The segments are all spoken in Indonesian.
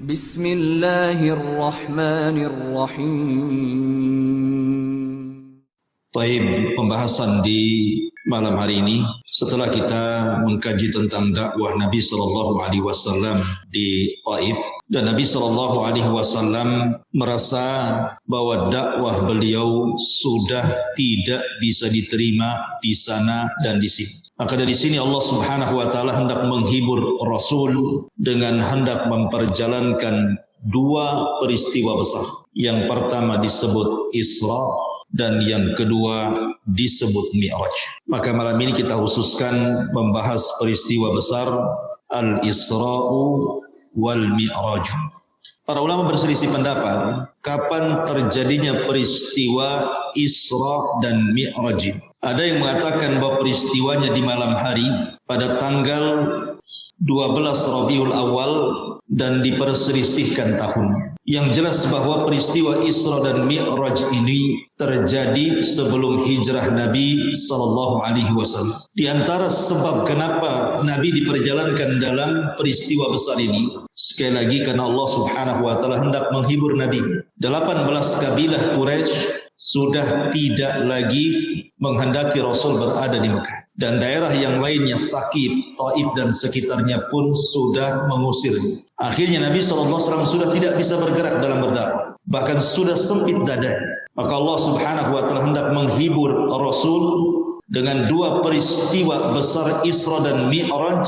Bismillahirrahmanirrahim. Taib, pembahasan di malam hari ini setelah kita mengkaji tentang dakwah Nabi SAW di Taif, dan Nabi SAW merasa bahwa dakwah beliau sudah tidak bisa diterima di sana dan di sini. Maka dari sini Allah Subhanahu wa taala hendak menghibur Rasul dengan hendak memperjalankan dua peristiwa besar. Yang pertama disebut Isra dan yang kedua disebut Mi'raj. Maka malam ini kita khususkan membahas peristiwa besar Al-Isra'u wal Mi'raj. Para ulama berselisih pendapat kapan terjadinya peristiwa Isra dan Mi'raj. Ada yang mengatakan bahwa peristiwanya di malam hari pada tanggal 12 Rabiul Awal dan diperselisihkan tahunnya. Yang jelas bahwa peristiwa Isra dan Mi'raj ini terjadi sebelum hijrah Nabi SAW. Di antara sebab kenapa Nabi diperjalankan dalam peristiwa besar ini, sekali lagi karena Allah Subhanahu wa taala hendak menghibur Nabi. 18 kabilah Quraisy sudah tidak lagi menghendaki Rasul berada di Mekah, dan daerah yang lainnya Saqif, Taif dan sekitarnya pun sudah mengusirnya. Akhirnya Nabi SAW sudah tidak bisa bergerak dalam berdakwah, bahkan sudah sempit dadanya. Maka Allah Subhanahu wa taala hendak menghibur Rasul dengan dua peristiwa besar Isra dan Mi'raj,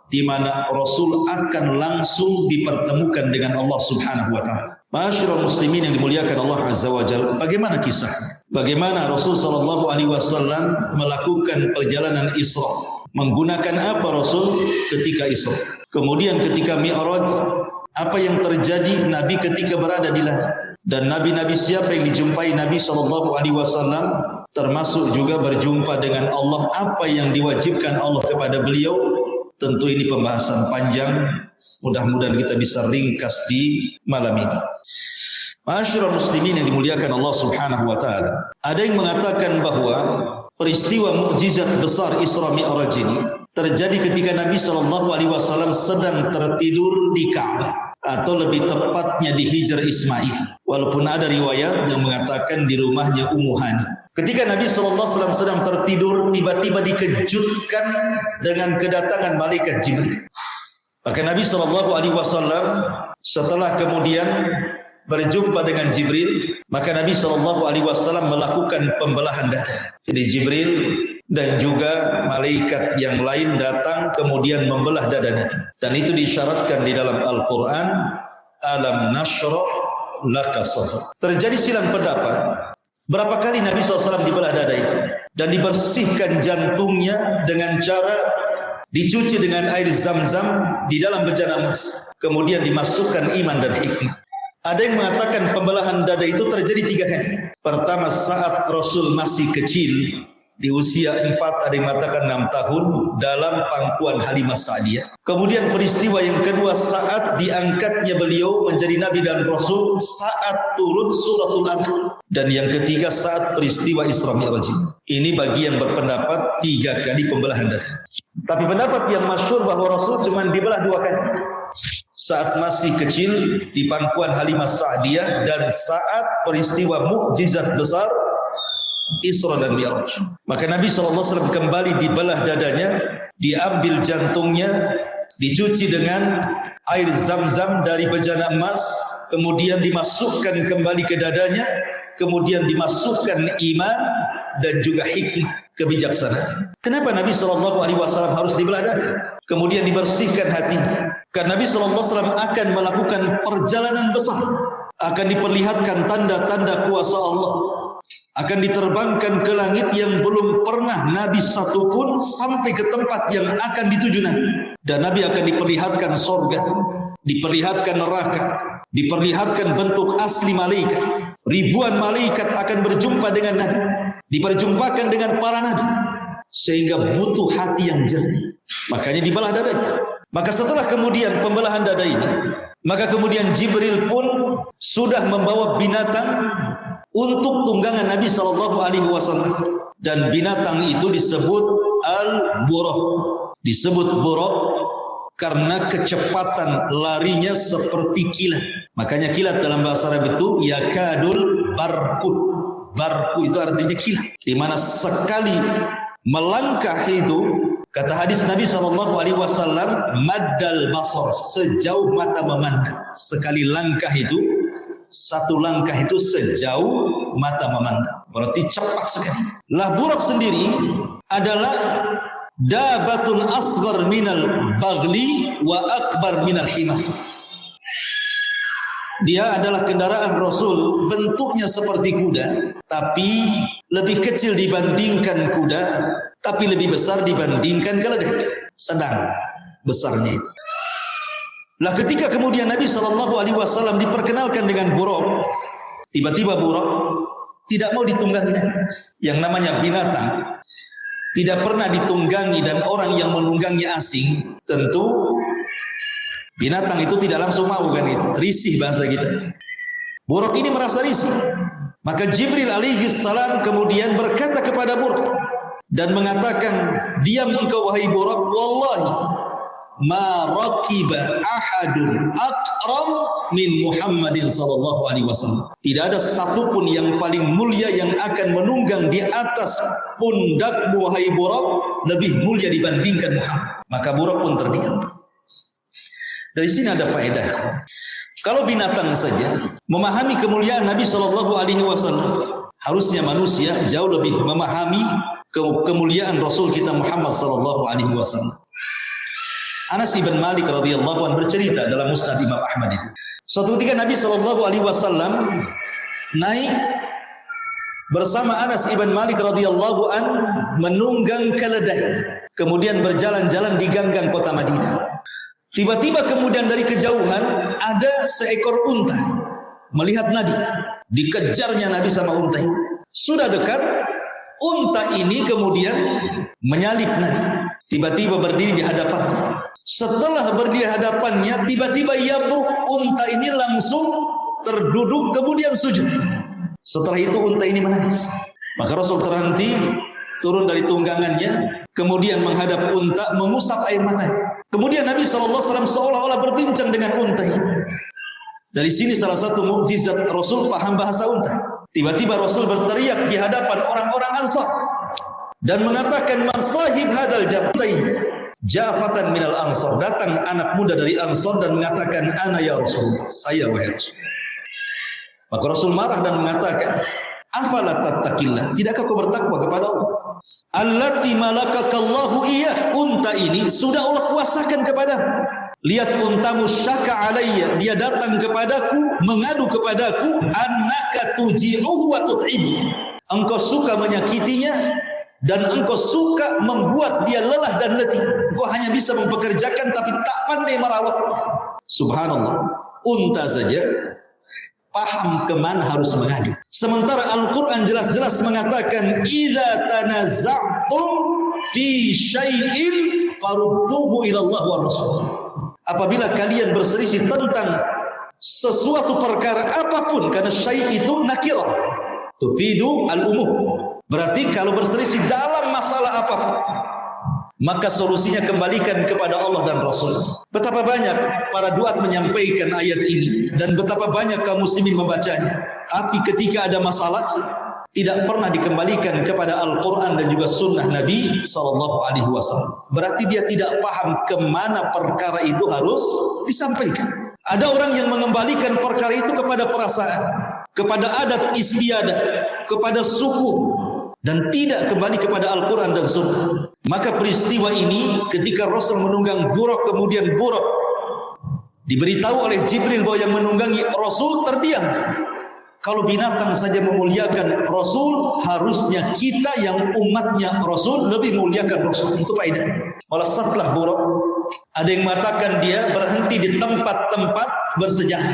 di mana Rasul akan langsung dipertemukan dengan Allah Subhanahu wa taala. Ma'asyiral muslimin yang dimuliakan Allah Azza wa Jalla, bagaimana kisahnya? Bagaimana Rasul sallallahu alaihi wasallam melakukan perjalanan Isra? Menggunakan apa Rasul ketika Isra? Kemudian ketika Mi'raj, apa yang terjadi Nabi ketika berada di langit? Dan nabi-nabi siapa yang dijumpai Nabi sallallahu alaihi wasallam, termasuk juga berjumpa dengan Allah, apa yang diwajibkan Allah kepada beliau? Tentu ini pembahasan panjang, mudah-mudahan kita bisa ringkas di malam ini. Ma'asyiral muslimin yang dimuliakan Allah Subhanahu wa taala, ada yang mengatakan bahwa peristiwa mukjizat besar Isra Mi'raj ini terjadi ketika Nabi SAW sedang tertidur di Ka'bah, atau lebih tepatnya di Hijr Ismail. Walaupun ada riwayat yang mengatakan di rumahnya Ummu Hani. Ketika Nabi SAW sedang tertidur, tiba-tiba dikejutkan dengan kedatangan malaikat Jibril. Maka Nabi SAW setelah kemudian berjumpa dengan Jibril, maka Nabi SAW melakukan pembelahan dada. Jadi Jibril dan juga malaikat yang lain datang kemudian membelah dada Nabi. Dan itu disyaratkan di dalam Al-Quran, alam nashrah laka sadrak. Terjadi silang pendapat berapa kali Nabi SAW dibelah dada itu, dan dibersihkan jantungnya dengan cara dicuci dengan air zam-zam di dalam bejana emas, kemudian dimasukkan iman dan hikmah. Ada yang mengatakan pembelahan dada itu terjadi 3 kali. Pertama saat Rasul masih kecil, di usia 4, ada yang mengatakan 6 tahun, dalam pangkuan Halimah Sa'diyah. Kemudian peristiwa yang kedua saat diangkatnya beliau menjadi Nabi dan Rasul saat turun suratul Alaq. Dan yang ketiga saat peristiwa Isra Mi'raj. Ini bagi yang berpendapat 3 kali pembelahan dada. Tapi pendapat yang masyhur bahwa Rasul cuma dibelah 2 kali. Saat masih kecil di pangkuan Halimah Sa'diyah, dan saat peristiwa mukjizat besar Isra dan Mi'raj. Maka Nabi SAW kembali dibelah dadanya, diambil jantungnya, dicuci dengan air zam-zam dari bejana emas, kemudian dimasukkan kembali ke dadanya, kemudian dimasukkan iman dan juga hikmah, kebijaksanaan. Kenapa Nabi SAW harus dibelah dada? Kemudian dibersihkan hatinya. Karena Nabi SAW akan melakukan perjalanan besar, akan diperlihatkan tanda-tanda kuasa Allah, akan diterbangkan ke langit yang belum pernah Nabi satupun sampai ke tempat yang akan dituju Nabi. Dan Nabi akan diperlihatkan sorga, diperlihatkan neraka, diperlihatkan bentuk asli malaikat. Ribuan malaikat akan berjumpa dengan Nabi, diperjumpakan dengan para Nabi, sehingga butuh hati yang jernih. Makanya dibelah dadanya. Maka setelah kemudian pembelahan dada ini, maka kemudian Jibril pun sudah membawa binatang untuk tunggangan Nabi SAW, dan binatang itu disebut al-buraq. Disebut buraq karena kecepatan larinya seperti kilat. Makanya kilat dalam bahasa Arab itu yakadul barqu. Barqu itu artinya kilat, di mana sekali melangkah itu, kata hadis Nabi SAW, maddal basar, sejauh mata memandang. Sekali langkah itu, satu langkah itu sejauh mata memandang, berarti cepat sekali. Lah buraq sendiri adalah dabatun asghar minal baghli wa akbar minal himar. Dia adalah kendaraan Rasul, bentuknya seperti kuda, tapi lebih kecil dibandingkan kuda, tapi lebih besar dibandingkan keledai. Sedang besarnya itu. Lah ketika kemudian Nabi SAW diperkenalkan dengan buraq, tiba-tiba buraq tidak mau ditunggangi Nabi. Yang namanya binatang tidak pernah ditunggangi dan orang yang menunggangi asing, tentu binatang itu tidak langsung mau, kan itu. Risih bahasa kita. Buraq ini merasa risih. Maka Jibril alaihi salam kemudian berkata kepada buraq dan mengatakan, diam engkau wahai buraq, wallahi ma raqiba ahadun akram min Muhammadin sallallahu alaihi wasallam. Tidak ada satupun yang paling mulia yang akan menunggang di atas pundakmu wahai buraq lebih mulia dibandingkan Muhammad. Maka buraq pun terdiam. Dari sini ada faedah. Kalau binatang saja memahami kemuliaan Nabi sallallahu alaihi wasallam, harusnya manusia jauh lebih memahami kemuliaan Rasul kita Muhammad sallallahu alaihi wasallam. Anas ibn Malik radhiyallahu anhu bercerita dalam Musnad Imam Ahmad itu. Suatu ketika Nabi sallallahu alaihi wasallam naik bersama Anas ibn Malik radhiyallahu anhu menunggang keledai, kemudian berjalan-jalan di ganggang kota Madinah. Tiba-tiba kemudian dari kejauhan ada seekor unta melihat Nabi, dikejarnya Nabi sama unta itu. Sudah dekat, unta ini kemudian menyalip Nabi. Tiba-tiba berdiri di hadapannya. Setelah berdiri di hadapannya, tiba-tiba yabruk, unta ini langsung terduduk kemudian sujud. Setelah itu unta ini menangis. Maka Rasul terhenti, turun dari tunggangannya, kemudian menghadap unta, mengusap air matanya. Kemudian Nabi SAW seolah-olah berbincang dengan unta ini. Dari sini salah satu mukjizat Rasul paham bahasa unta. Tiba-tiba Rasul berteriak di hadapan orang-orang Ansar dan mengatakan, man sahib hadal jabal ini. Jafatan minal Ansar, datang anak muda dari Ansar dan mengatakan, ana ya Rasulullah, saya wahai Rasul. Maka Rasul marah dan mengatakan, afala tattaqillah, tidakkah kau bertakwa kepada Allah? Allati malakakallahu iyah, unta ini sudah Allah kuasakan kepadamu. Lihat untamu syaka alayya, dia datang kepadaku, mengadu kepadaku, annaka tuji'uhu wa tut'ibu. Engkau suka menyakitinya dan engkau suka membuat dia lelah dan letih. Engkau hanya bisa mempekerjakan tapi tak pandai merawatnya. Subhanallah, unta saja paham kemana harus mengadu. Sementara Al-Quran jelas-jelas mengatakan, idza tanaza'tum fi syai'in farudduhu ila Allah wa Rasul. Apabila kalian berselisih tentang sesuatu perkara apapun, karena syai' itu nakirah tufidu al-umum. Berarti kalau berselisih dalam masalah apapun, maka solusinya kembalikan kepada Allah dan Rasul. Betapa banyak para duat menyampaikan ayat ini dan betapa banyak kaum muslimin membacanya. Tapi ketika ada masalah, tidak pernah dikembalikan kepada Al-Quran dan juga sunnah Nabi SAW. Berarti dia tidak paham kemana perkara itu harus disampaikan. Ada orang yang mengembalikan perkara itu kepada perasaan, kepada adat istiadat, kepada suku, dan tidak kembali kepada Al-Quran dan Sunnah. Maka peristiwa ini ketika Rasul menunggang buraq, kemudian buraq diberitahu oleh Jibril bahwa yang menunggangi Rasul terdiam. Kalau binatang saja memuliakan Rasul, harusnya kita yang umatnya Rasul lebih muliakan Rasul. Itu faedahnya. Malah setelah buraq, ada yang mengatakan dia berhenti di tempat-tempat bersejarah.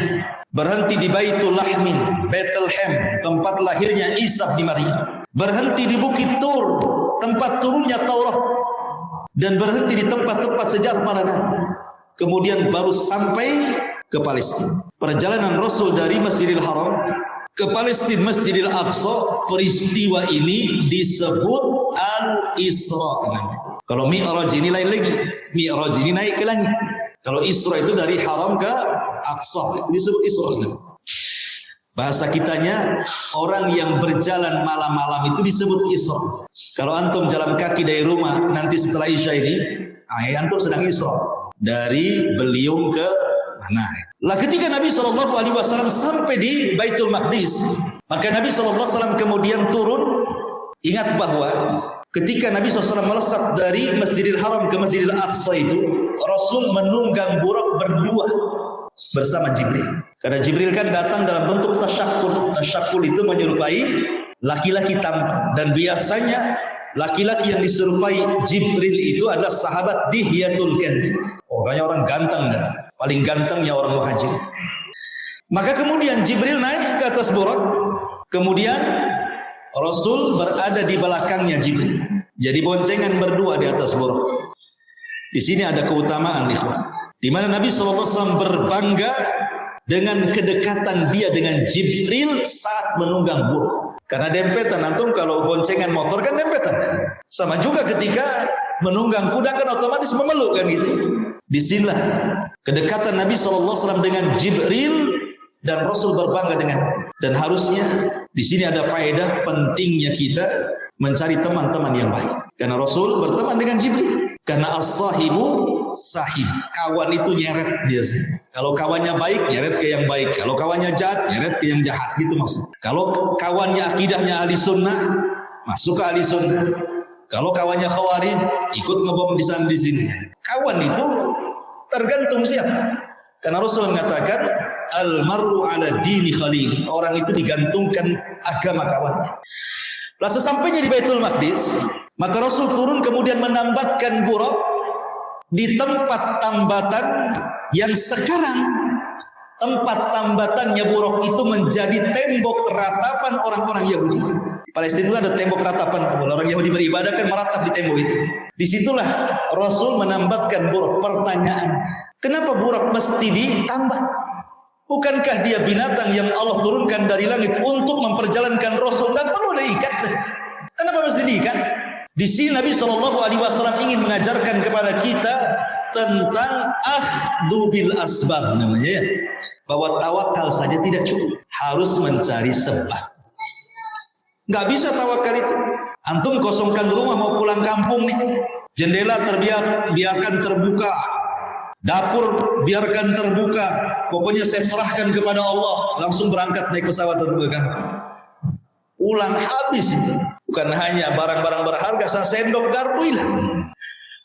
Berhenti di Baitul Lahmin, Bethlehem, tempat lahirnya Isa bin Maryam. Berhenti di Bukit Tur, tempat turunnya Taurat. Dan berhenti di tempat-tempat sejarah para nabi. Kemudian baru sampai ke Palestina. Perjalanan Rasul dari Masjidil Haram ke Palestina, Masjidil Aqsa, peristiwa ini disebut Al-Isra. Kalau Mi'raj ini lain lagi. Mi'raj ini naik ke langit. Kalau Isra itu dari haram ke Aqsa, itu disebut Isra. Bahasa kitanya orang yang berjalan malam-malam itu disebut Isra. Kalau antum jalan kaki dari rumah nanti setelah Isya ini, antum sedang Isra dari Beliung ke mana? Lah ketika Nabi SAW sampai di Baitul Maqdis, maka Nabi SAW kemudian turun. Ingat bahwa ketika Nabi SAW melesat dari Masjidil Haram ke Masjidil Aqsa itu, Rasul menunggang buruk berdua bersama Jibril. Karena Jibril kan datang dalam bentuk tasyakul. Tasyakul itu menyerupai laki-laki tampan. Dan biasanya laki-laki yang diserupai Jibril itu adalah sahabat Dihyatul Kalbi. Orangnya orang ganteng dah. Paling gantengnya orang Muhajir. Maka kemudian Jibril naik ke atas buruk. Kemudian Rasul berada di belakangnya Jibril. Jadi boncengan berdua di atas buruk. Di sini ada keutamaan, ikhwan. Di mana Nabi SAW berbangga dengan kedekatan dia dengan Jibril saat menunggang buruk. Karena dempetan, antum kalau boncengan motor kan dempetan. Sama juga ketika menunggang kuda kan otomatis memeluk kan gitu. Disinilah kedekatan Nabi SAW dengan Jibril dan Rasul berbangga dengan itu. Dan harusnya di sini ada faedah pentingnya kita mencari teman-teman yang baik. Karena Rasul berteman dengan Jibril. Karena as-sahibu sahib, kawan itu nyeret biasanya. Kalau kawannya baik, nyeret ke yang baik. Kalau kawannya jahat, nyeret ke yang jahat. Gitu maksudnya. Kalau kawannya akidahnya ahli sunnah, masuk ke ahli sunnah. Kalau kawannya khawarij, ikut ngebom di sana di sini. Kawan itu tergantung siapa. Karena Rasul mengatakan al-mar'u ala dini khalili. Orang itu digantungkan agama kawannya. Lah sesampainya di Baitul Maqdis, maka Rasul turun kemudian menambatkan buruk di tempat tambatan yang sekarang tempat tambatannya buruk itu menjadi tembok ratapan orang-orang Yahudi. Palestina itu ada tembok ratapan, orang Yahudi beribadah kan meratap di tembok itu. Disitulah Rasul menambatkan buruk. Pertanyaan, kenapa buruk mesti ditambat? Bukankah dia binatang yang Allah turunkan dari langit untuk memperjalankan Rasul? Dan perlu diikat. Kenapa mesti diikat? Di sini Nabi SAW ingin mengajarkan kepada kita tentang akhdhu bil asbab namanya ya. Bahwa tawakal saja tidak cukup. Harus mencari sebab. Nggak bisa tawakal itu. Antum kosongkan rumah mau pulang kampung nih. Jendela biarkan terbuka. Dapur biarkan terbuka. Pokoknya saya serahkan kepada Allah. Langsung berangkat naik pesawat terbuka. Ulang habis itu. Bukan hanya barang-barang berharga, sendok garpu hilang.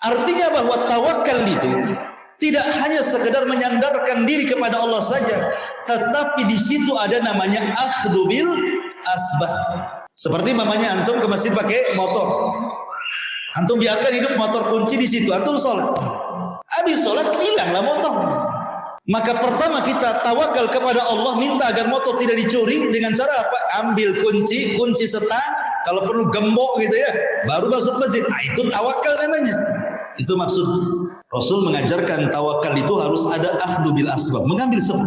Artinya bahwa tawakal itu tidak hanya sekedar menyandarkan diri kepada Allah saja, tetapi di situ ada namanya akhdhu bil asbab. Seperti mamanya antum ke masjid pakai motor. Antum biarkan hidup motor kunci di situ, antum sholat. Habis sholat hilanglah motor. Maka pertama kita tawakal kepada Allah, minta agar motor tidak dicuri dengan cara apa? Ambil kunci setang, kalau perlu gembok gitu ya, baru masuk masjid. Nah, itu tawakal namanya. Itu maksud Rasul mengajarkan tawakal itu harus ada akhdhu bil asbab, mengambil sebab.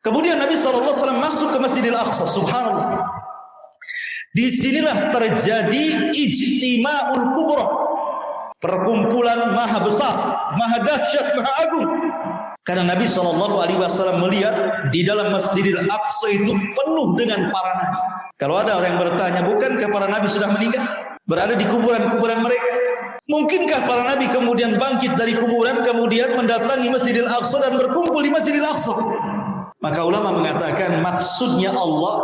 Kemudian Nabi SAW masuk ke Masjidil Aqsa, subhanallah. Disinilah terjadi ijtima'ul kubra, perkumpulan maha besar, maha dahsyat, maha agung. Karena Nabi SAW melihat di dalam Masjidil Aqsa itu penuh dengan para nabi. Kalau ada orang yang bertanya, bukankah para nabi sudah meninggal? Berada di kuburan-kuburan mereka. Mungkinkah para nabi kemudian bangkit dari kuburan, kemudian mendatangi Masjidil Aqsa dan berkumpul di Masjidil Aqsa? Maka ulama mengatakan maksudnya Allah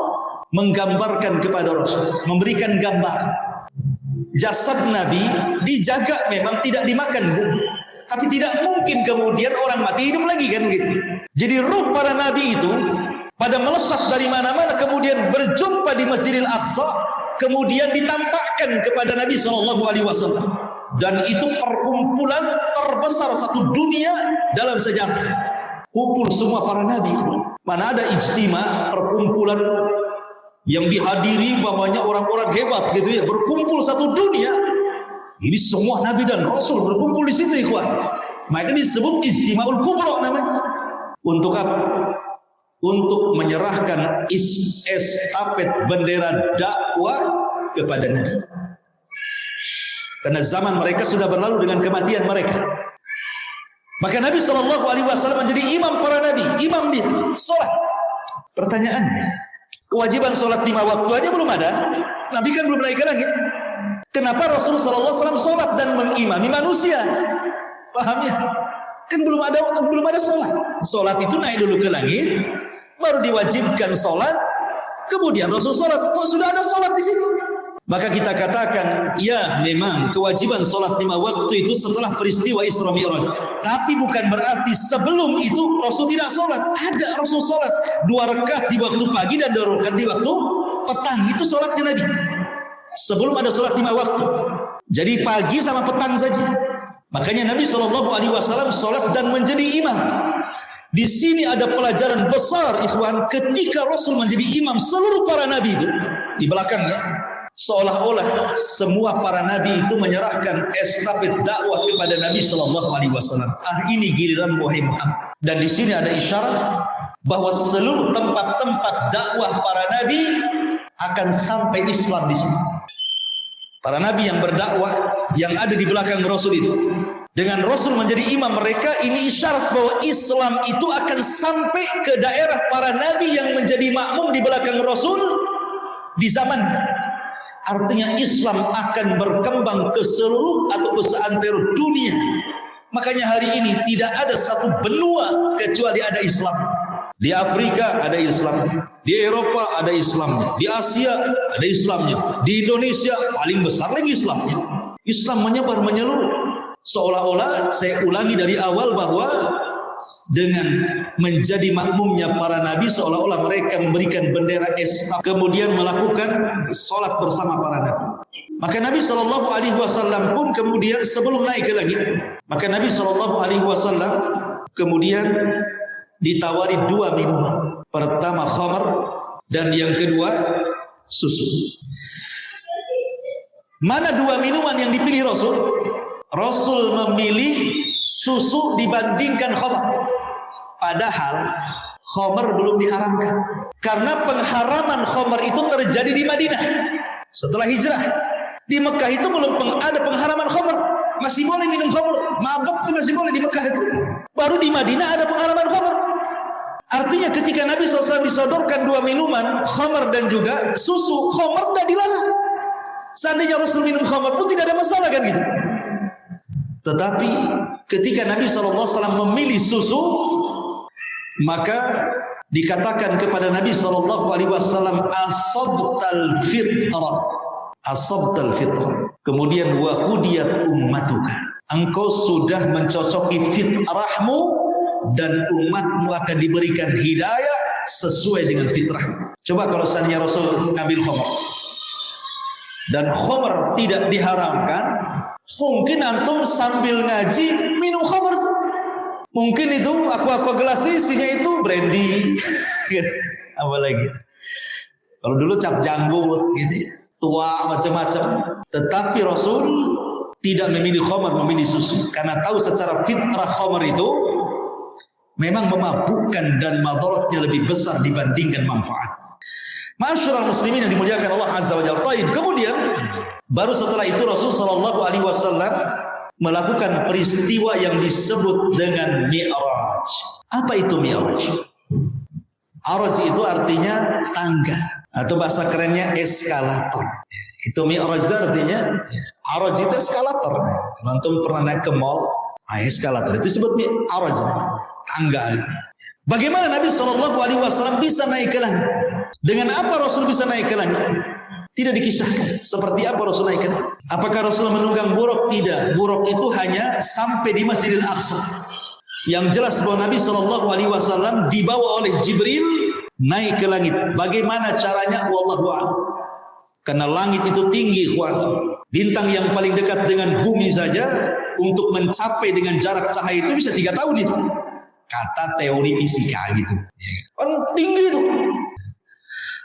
menggambarkan kepada Rasul, memberikan gambaran. Jasad Nabi dijaga memang tidak dimakan bumi. Tapi tidak mungkin kemudian orang mati hidup lagi kan gitu. Jadi ruh para nabi itu pada melesat dari mana-mana kemudian berjumpa di Masjidil Aqsa, kemudian ditampakkan kepada Nabi SAW. Dan itu perkumpulan terbesar satu dunia dalam sejarah. Kumpul semua para nabi. Mana ada ijtima, perkumpulan yang dihadiri banyak orang-orang hebat gitu ya, berkumpul satu dunia. Ini semua nabi dan rasul berkumpul di situ, ikhwan. Maka disebut ijtima'ul kubra namanya. Untuk apa? Untuk menyerahkan estafet bendera dakwah kepada Nabi. Karena zaman mereka sudah berlalu dengan kematian mereka. Maka Nabi SAW menjadi imam para nabi, imam dia, sholat. Pertanyaannya, kewajiban sholat 5 waktu aja belum ada. Nabi kan belum naik ke langit. Kenapa Rasulullah SAW sholat dan mengimami manusia? Pahamnya? Kan belum ada sholat. Sholat itu naik dulu ke langit, baru diwajibkan sholat, kemudian Rasul sholat. Kok sudah ada sholat di situ? Maka kita katakan, ya memang kewajiban sholat 5 waktu itu setelah peristiwa Isra Mi'raj. Tapi bukan berarti sebelum itu Rasul tidak sholat. Ada Rasul sholat 2 rakaat di waktu pagi dan 2 rakaat di waktu petang. Itu sholatnya Nabi. Sebelum ada sholat 5 waktu. Jadi pagi sama petang saja. Makanya Nabi SAW sholat dan menjadi imam. Di sini ada pelajaran besar, ikhwan, ketika Rasul menjadi imam seluruh para nabi itu di belakangnya. Seolah-olah semua para nabi itu menyerahkan estafet dakwah kepada Nabi SAW. Ini giliran wahai Muhammad. Dan di sini ada isyarat bahwa seluruh tempat-tempat dakwah para nabi akan sampai Islam di situ. Para nabi yang berdakwah yang ada di belakang Rasul itu, dengan Rasul menjadi imam mereka, ini isyarat bahwa Islam itu akan sampai ke daerah para nabi yang menjadi makmum di belakang Rasul di zaman. Artinya Islam akan berkembang ke seluruh atau ke seantero dunia. Makanya hari ini tidak ada satu benua kecuali ada Islam. Di Afrika ada Islamnya, di Eropa ada Islamnya, di Asia ada Islamnya, di Indonesia paling besar lagi Islamnya. Islam menyebar menyeluruh. Seolah-olah, saya ulangi dari awal, bahwa dengan menjadi makmumnya para nabi, seolah-olah mereka memberikan bendera Islam, kemudian melakukan sholat bersama para nabi. Maka Nabi SAW pun kemudian sebelum naik ke langit, maka Nabi SAW kemudian ditawari 2 minuman. Pertama khamar, dan yang kedua susu. Mana 2 minuman yang dipilih Rasul? Rasul memilih susu dibandingkan khamar. Padahal khamar belum diharamkan. Karena pengharaman khamar itu terjadi di Madinah setelah hijrah. Di Mekah itu belum ada pengharaman khamar. Masih boleh minum khamar, mabuk itu masih boleh di Mekah itu. Baru di Madinah ada pengharaman khamar. Artinya ketika Nabi SAW disodorkan 2 minuman, khamar dan juga susu, khamar tidak dilarang. Seandainya Rasul minum khamar pun tidak ada masalah kan gitu. Tetapi ketika Nabi SAW memilih susu, maka dikatakan kepada Nabi SAW, asabtal fitrah, asabtal fitrah. Kemudian wahudiyat ummatuka, engkau sudah mencocoki fitrahmu dan umatmu akan diberikan hidayah sesuai dengan fitrah. Coba kalau seandainya Rasul ngambil khamar dan khamar tidak diharamkan, mungkin antum sambil ngaji minum khamar. Mungkin itu aqua gelas itu isinya itu brandy. Apalagi kalau dulu cap janggut gitu, tua macam-macam. Tetapi Rasul tidak memilih khamar, memilih susu, karena tahu secara fitrah khamar itu memang memabukkan dan madaratnya lebih besar dibandingkan manfaat. Masyarul muslimin yang dimuliakan Allah Azza wa Jalla. Kemudian baru setelah itu Rasul SAW melakukan peristiwa yang disebut dengan Mi'raj. Apa itu Mi'raj? Mi'raj itu artinya tangga, atau bahasa kerennya eskalator. Itu Mi'raj itu artinya, Mi'raj itu eskalator. Antum pernah naik ke mall, eskalator itu disebut Mi'raj, tangga itu. Bagaimana Nabi SAW bisa naik ke langit? Dengan apa Rasul bisa naik ke langit? Tidak dikisahkan. Seperti apa Rasul naik ke langit? Apakah Rasul menunggang buruk? Tidak. Buruk itu hanya sampai di Masjidil Aqsa. Yang jelas bahwa Nabi SAW dibawa oleh Jibril naik ke langit. Bagaimana caranya? Wallahu a'lam. Karena langit itu tinggi, ikhwan. Bintang yang paling dekat dengan bumi saja untuk mencapai dengan jarak cahaya itu bisa 3 tahun itu. Kata teori fisika gitu. Kan tinggi itu.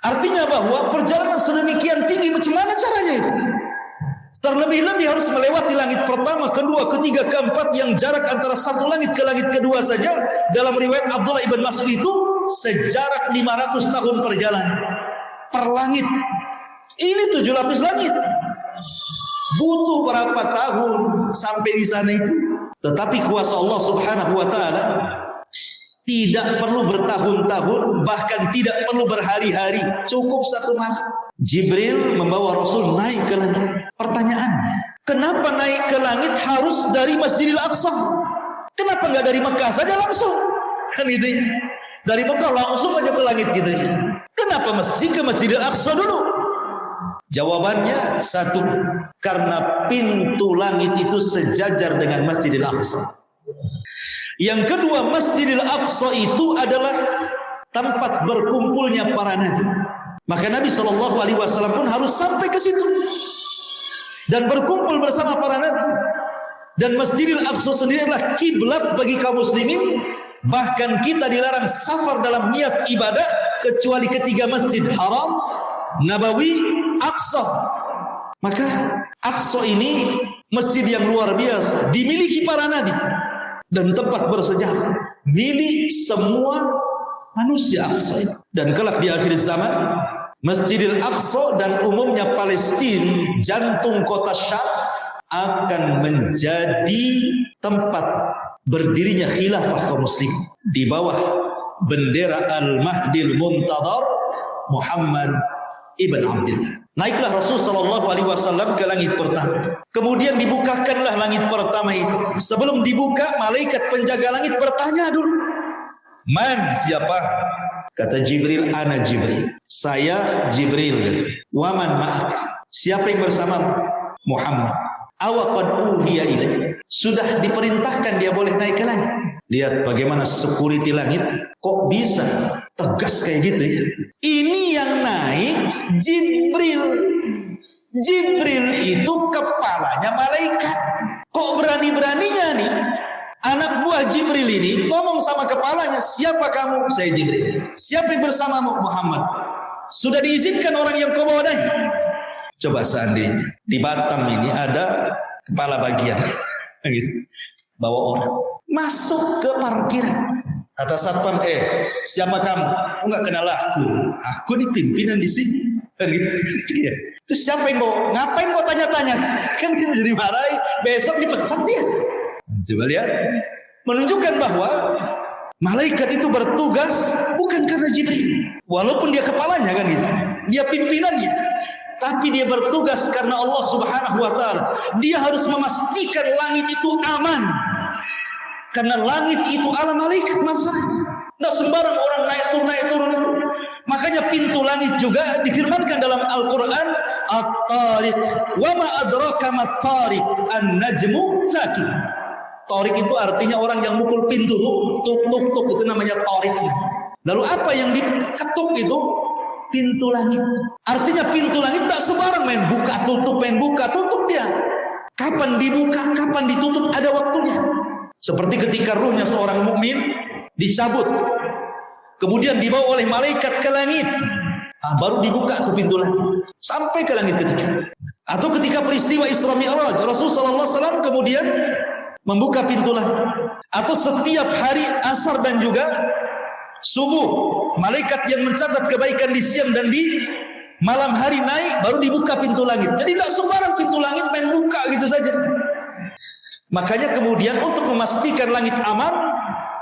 Artinya bahwa perjalanan sedemikian tinggi, macam mana caranya itu? Terlebih-lebih harus melewati langit pertama, kedua, ketiga, keempat, yang jarak antara satu langit ke langit kedua saja dalam riwayat Abdullah ibn Mas'ud itu sejarak 500 tahun perjalanan per langit. Ini 7 lapis langit. Butuh berapa tahun sampai di sana itu. Tetapi kuasa Allah Subhanahu wa taala tidak perlu bertahun-tahun, bahkan tidak perlu berhari-hari, cukup satu malam. Jibril membawa Rasul naik ke langit. Pertanyaannya, kenapa naik ke langit harus dari Masjidil Aqsa? Kenapa nggak dari Mekah saja langsung? Kan gitu ya. Dari Mekah langsung aja ke langit gitu ya. Kenapa mesti ke Masjidil Aqsa dulu? Jawabannya satu, karena pintu langit itu sejajar dengan Masjidil Aqsa. Yang kedua, Masjidil Aqsa itu adalah tempat berkumpulnya para nabi. Maka Nabi SAW pun harus sampai ke situ dan berkumpul bersama para nabi. Dan Masjidil Aqsa sendiri adalah kiblat bagi kaum muslimin. Bahkan kita dilarang safar dalam niat ibadah kecuali ketiga masjid: Haram, Nabawi, Aqsa. Maka Aqsa ini masjid yang luar biasa, dimiliki para nabi dan tempat bersejarah, milik semua manusia Aqsa itu. Dan kelak di akhir zaman, Masjidil Aqsa dan umumnya Palestina, jantung kota Syam, akan menjadi tempat berdirinya khilafah kaum muslimin di bawah bendera Al-Mahdil Muntadhar Muhammad ibn Abdullah. Naiklah Rasul SAW ke langit pertama. Kemudian dibukakanlah langit pertama itu. Sebelum dibuka, malaikat penjaga langit bertanya dulu, "Man, siapa?" Kata Jibril, "Ana Jibril." Saya Jibril. Kata. "Waman ma'ak?" Siapa yang bersamamu? Muhammad. "Awaqad uhiya ilaih." Sudah diperintahkan dia boleh naik ke langit. Lihat bagaimana security langit, kok bisa tegas kayak gitu ya. Ini yang naik Jibril. Jibril itu kepalanya malaikat. Kok berani-beraninya nih anak buah Jibril ini ngomong sama kepalanya, "Siapa kamu?" "Saya Jibril." "Siapa yang bersamamu?" "Muhammad." "Sudah diizinkan orang yang kau bawa naik?" Coba seandainya di Batam ini ada kepala bagian gitu, bawa orang masuk ke parkiran, kata satpam, "Siapa kamu?" "Enggak kenal aku nih pimpinan di sini." Kan gitu. Terus siapa yang bawa? "Ngapain kau tanya-tanya?" Kan gitu, jadi marahi, besok dipecat dia. Coba lihat, menunjukkan bahwa malaikat itu bertugas bukan karena Jibril, walaupun dia kepalanya kan gitu, dia pimpinannya, tapi dia bertugas karena Allah Subhanahu wa taala. Dia harus memastikan langit itu aman. Karena langit itu ala malaikat masalahnya. Tidak sembarang orang naik turun itu. Makanya pintu langit juga difirmankan dalam Al-Quran, "At-Tariq, wa ma adraka mat-Tariq, an-najmu sakin." Tariq itu artinya orang yang mukul pintu tuh, tuk, itu namanya Tariq. Lalu apa yang diketuk itu? Pintu langit. Artinya pintu langit tak sembarang main buka tutup dia. Kapan dibuka, kapan ditutup, ada waktunya. Seperti ketika ruhnya seorang mukmin dicabut, kemudian dibawa oleh malaikat ke langit, baru dibuka tuh pintu langit sampai ke langit ketiga. Atau ketika peristiwa Isra Mi'raj, Rasulullah SAW kemudian membuka pintu langit. Atau setiap hari asar dan juga subuh, malaikat yang mencatat kebaikan di siang dan di malam hari naik, baru dibuka pintu langit. Jadi tidak sembarang pintu langit main buka gitu saja. Makanya kemudian untuk memastikan langit aman,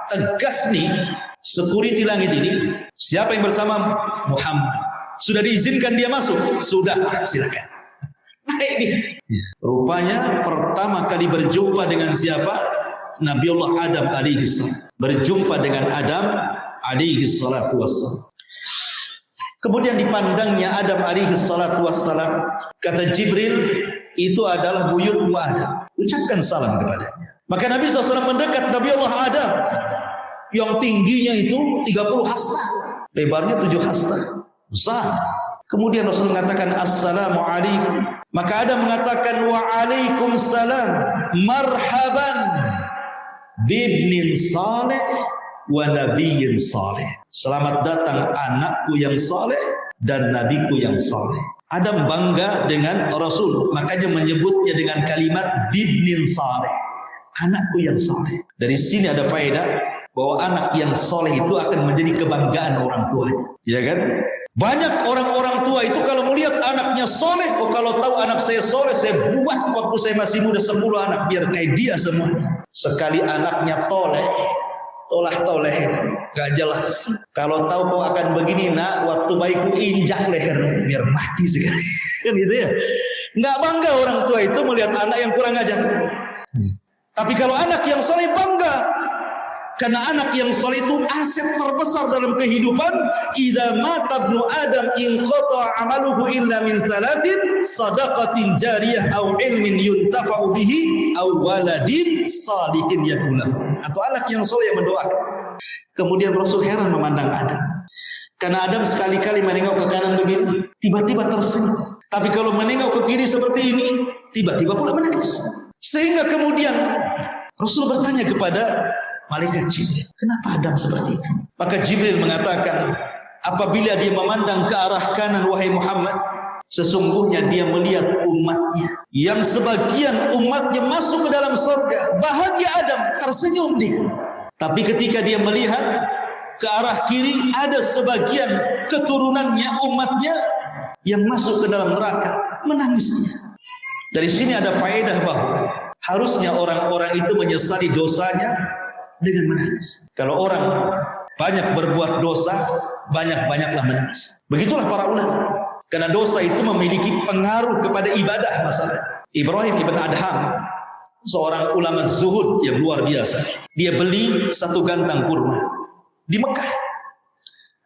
tegas nih security langit ini. Siapa yang bersama Muhammad? Sudah diizinkan dia masuk? Sudah, silakan. Naik dia. Rupanya pertama kali berjumpa dengan siapa? Nabiullah Adam alaihi salam. Berjumpa dengan Adam alaihi salatu wassalam. Kemudian dipandangnya Adam alaihi salatu wassalam. Kata Jibril, "Itu adalah buyutmu Adam. Ucapkan salam kepadanya." Maka Nabi SAW mendekat Nabi Allah Adam yang tingginya itu 30 hasta, lebarnya 7 hasta, besar. Kemudian Rasul mengatakan, "Assalamu alaikum." Maka Adam mengatakan, "Wa alaikumussalam, marhaban bibnin saleh wa nabiyyin saleh." Selamat datang anakku yang saleh dan nabiku yang saleh. Adam bangga dengan Rasul, makanya menyebutnya dengan kalimat bibnin saleh, anakku yang saleh. Dari sini ada faedah bahwa anak yang soleh itu akan menjadi kebanggaan orang tuanya, ya kan? Banyak orang-orang tua itu kalau melihat anaknya soleh, oh kalau tahu anak saya soleh, saya buat waktu saya masih muda 10 anak biar kayak dia semuanya. Sekali anaknya tolah-toleh itu gak jelas. Kalau tahu kau akan begini nak, waktu bayiku injak leher biar mati sekali. Kan gitu ya. Nggak bangga orang tua itu melihat anak yang kurang ajar. Tapi kalau anak yang soleh bangga. Karena anak yang soleh itu aset terbesar dalam kehidupan. Idza mata ibnu Adam inqata amaluhu illa min salasin, sadaqatin jariyah aw ilmin yuntafa'u bihi aw waladin salihin yakula. Atau anak yang soleh yang mendoakan. Kemudian Rasul heran memandang Adam. Karena Adam sekali-kali menengok ke kanan begini, tiba-tiba tersenyum. Tapi kalau menengok ke kiri seperti ini, tiba-tiba pula menangis. Sehingga kemudian Rasul bertanya kepada malaikat Jibril, kenapa Adam seperti itu? Maka Jibril mengatakan, apabila dia memandang ke arah kanan, wahai Muhammad, sesungguhnya dia melihat umatnya, yang sebagian umatnya masuk ke dalam surga. Bahagia Adam, tersenyum dia. Tapi ketika dia melihat ke arah kiri, ada sebagian keturunannya, umatnya, yang masuk ke dalam neraka, menangisnya. Dari sini ada faedah bahwa harusnya orang-orang itu menyesali dosanya dengan menangis. Kalau orang banyak berbuat dosa, banyak-banyaklah menangis. Begitulah para ulama. Karena dosa itu memiliki pengaruh kepada ibadah masalah. Ibrahim ibn Adham, seorang ulama zuhud yang luar biasa. Dia beli satu gantang kurma di Mekah.